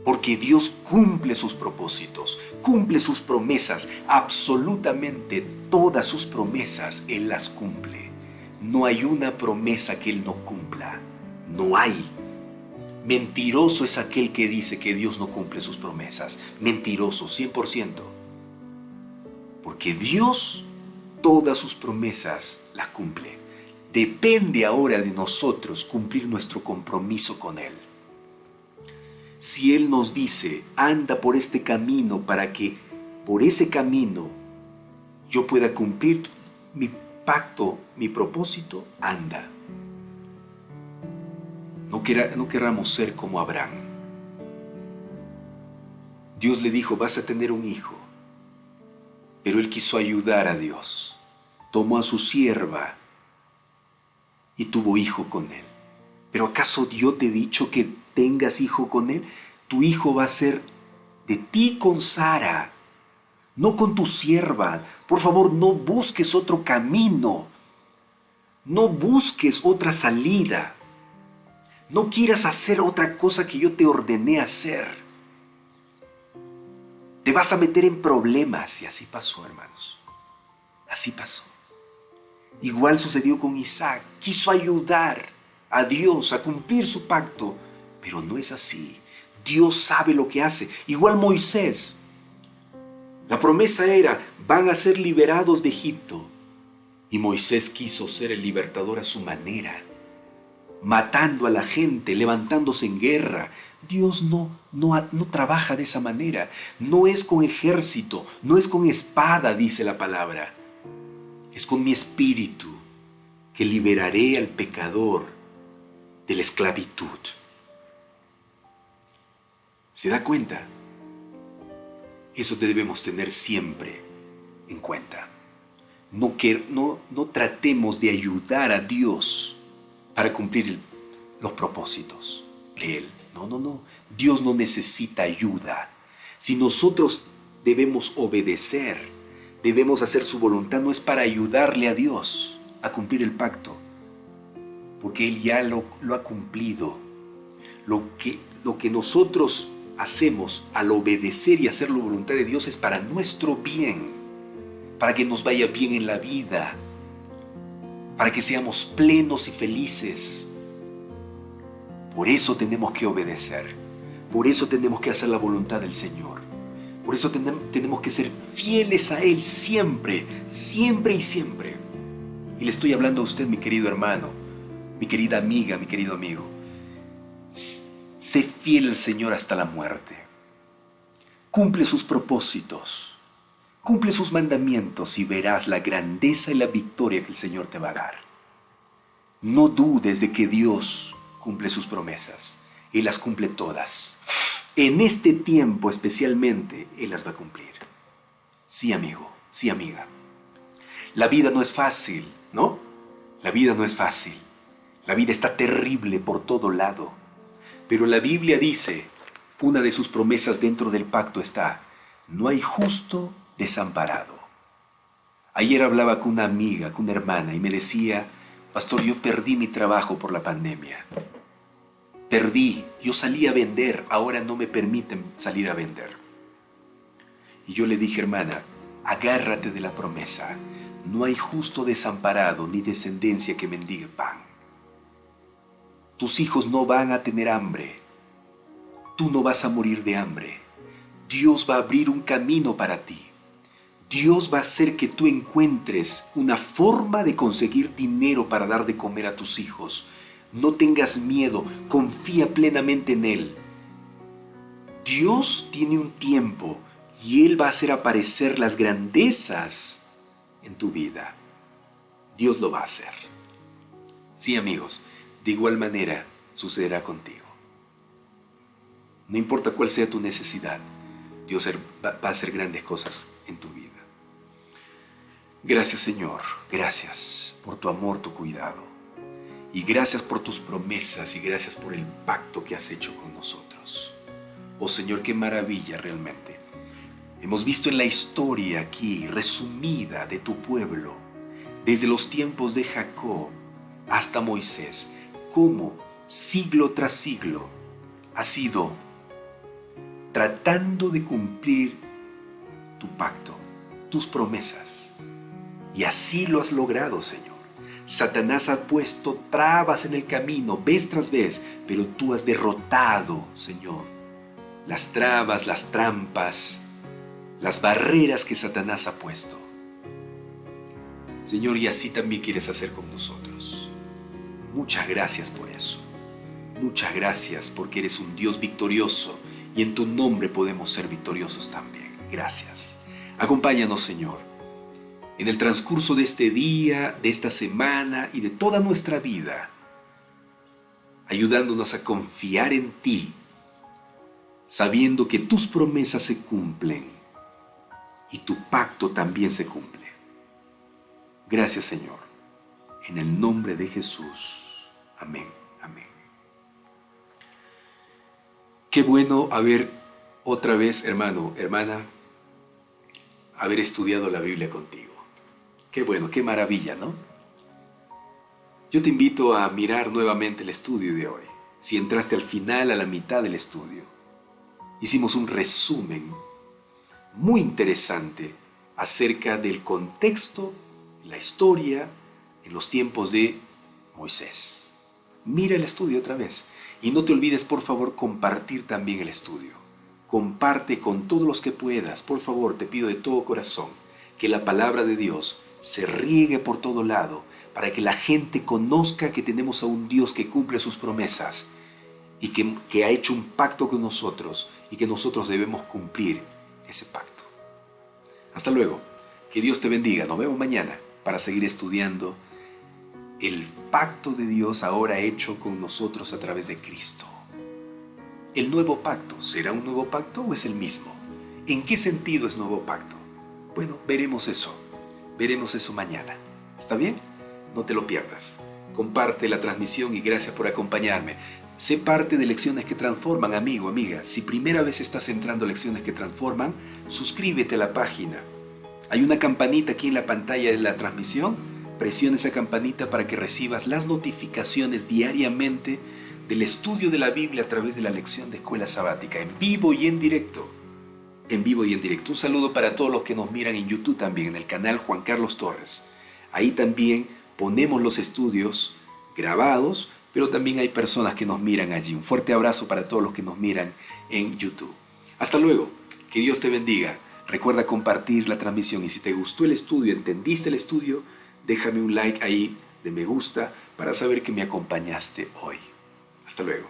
Porque Dios cumple sus propósitos, cumple sus promesas. Absolutamente todas sus promesas Él las cumple. No hay una promesa que Él no cumpla. No hay. Mentiroso es aquel que dice que Dios no cumple sus promesas. Mentiroso, 100%. Porque Dios todas sus promesas las cumple. Depende ahora de nosotros cumplir nuestro compromiso con Él. Si Él nos dice, anda por este camino para que por ese camino yo pueda cumplir mi pacto, mi propósito, anda. No queramos ser como Abraham. Dios le dijo, vas a tener un hijo. Pero él quiso ayudar a Dios. Tomó a su sierva y tuvo hijo con él. ¿Pero acaso Dios te ha dicho que tengas hijo con él? Tu hijo va a ser de ti con Sara, no con tu sierva. Por favor, no busques otro camino. No busques otra salida. No quieras hacer otra cosa que yo te ordené hacer. Te vas a meter en problemas. Y así pasó, hermanos. Así pasó. Igual sucedió con Isaac. Quiso ayudar a Dios a cumplir su pacto, pero no es así. Dios sabe lo que hace. Igual Moisés. La promesa era, van a ser liberados de Egipto. Y Moisés quiso ser el libertador a su manera, matando a la gente, levantándose en guerra. Dios no trabaja de esa manera. No es con ejército, no es con espada, dice la palabra. Es con mi espíritu que liberaré al pecador de la esclavitud. ¿Se da cuenta? Eso debemos tener siempre en cuenta. No tratemos de ayudar a Dios para cumplir los propósitos de Él. No. Dios no necesita ayuda. Si nosotros debemos obedecer, debemos hacer su voluntad, no es para ayudarle a Dios a cumplir el pacto, porque Él ya lo ha cumplido. Lo que nosotros hacemos al obedecer y hacer la voluntad de Dios es para nuestro bien, para que nos vaya bien en la vida, para que seamos plenos y felices. Por eso tenemos que obedecer, por eso tenemos que hacer la voluntad del Señor, por eso tenemos que ser fieles a Él siempre, siempre y siempre. Y le estoy hablando a usted, mi querido hermano, mi querida amiga, mi querido amigo. Sé fiel al Señor hasta la muerte. Cumple sus propósitos, cumple sus mandamientos y verás la grandeza y la victoria que el Señor te va a dar. No dudes de que Dios cumple sus promesas. Él las cumple todas. En este tiempo especialmente, Él las va a cumplir. Sí, amigo, sí, amiga. La vida no es fácil, ¿no? La vida no es fácil. La vida está terrible por todo lado. Pero la Biblia dice, una de sus promesas dentro del pacto está, no hay justo desamparado. Ayer hablaba con una amiga, con una hermana, y me decía, pastor, yo perdí mi trabajo por la pandemia. Yo salí a vender, ahora no me permiten salir a vender. Y yo le dije, hermana, agárrate de la promesa. No hay justo desamparado ni descendencia que mendigue pan. Tus hijos no van a tener hambre. Tú no vas a morir de hambre. Dios va a abrir un camino para ti. Dios va a hacer que tú encuentres una forma de conseguir dinero para dar de comer a tus hijos. No tengas miedo, confía plenamente en Él. Dios tiene un tiempo y Él va a hacer aparecer las grandezas en tu vida. Dios lo va a hacer. Sí, amigos, de igual manera sucederá contigo. No importa cuál sea tu necesidad, Dios va a hacer grandes cosas en tu vida. Gracias, Señor, gracias por tu amor, tu cuidado. Y gracias por tus promesas y gracias por el pacto que has hecho con nosotros. Oh Señor, qué maravilla realmente. Hemos visto en la historia aquí resumida de tu pueblo, desde los tiempos de Jacob hasta Moisés, cómo siglo tras siglo has ido tratando de cumplir tu pacto, tus promesas. Y así lo has logrado, Señor. Satanás ha puesto trabas en el camino, vez tras vez, pero tú has derrotado, Señor, las trabas, las trampas, las barreras que Satanás ha puesto. Señor, y así también quieres hacer con nosotros. Muchas gracias por eso. Muchas gracias porque eres un Dios victorioso y en tu nombre podemos ser victoriosos también. Gracias. Acompáñanos, Señor, en el transcurso de este día, de esta semana y de toda nuestra vida, ayudándonos a confiar en ti, sabiendo que tus promesas se cumplen y tu pacto también se cumple. Gracias, Señor, en el nombre de Jesús. Amén, amén. Qué bueno haber otra vez, hermano, hermana, haber estudiado la Biblia contigo. Qué bueno, qué maravilla, ¿no? Yo te invito a mirar nuevamente el estudio de hoy. Si entraste al final, a la mitad del estudio, hicimos un resumen muy interesante acerca del contexto, la historia en los tiempos de Moisés. Mira el estudio otra vez y no te olvides, por favor, compartir también el estudio. Comparte con todos los que puedas, por favor, te pido de todo corazón que la palabra de Dios se riegue por todo lado para que la gente conozca que tenemos a un Dios que cumple sus promesas y que ha hecho un pacto con nosotros y que nosotros debemos cumplir ese pacto. Hasta luego, que Dios te bendiga, nos vemos mañana para seguir estudiando el pacto de Dios ahora hecho con nosotros a través de Cristo. ¿El nuevo pacto será un nuevo pacto o es el mismo? ¿En qué sentido es nuevo pacto? Bueno, veremos eso mañana. ¿Está bien? No te lo pierdas. Comparte la transmisión y gracias por acompañarme. Sé parte de Lecciones que Transforman, amigo, amiga. Si primera vez estás entrando a Lecciones que Transforman, suscríbete a la página. Hay una campanita aquí en la pantalla de la transmisión. Presiona esa campanita para que recibas las notificaciones diariamente del estudio de la Biblia a través de la lección de escuela sabática, en vivo y en directo. En vivo y en directo. Un saludo para todos los que nos miran en YouTube también, en el canal Juan Carlos Torres. Ahí también ponemos los estudios grabados, pero también hay personas que nos miran allí. Un fuerte abrazo para todos los que nos miran en YouTube. Hasta luego. Que Dios te bendiga. Recuerda compartir la transmisión y si te gustó el estudio, entendiste el estudio, déjame un like ahí de me gusta para saber que me acompañaste hoy. Hasta luego.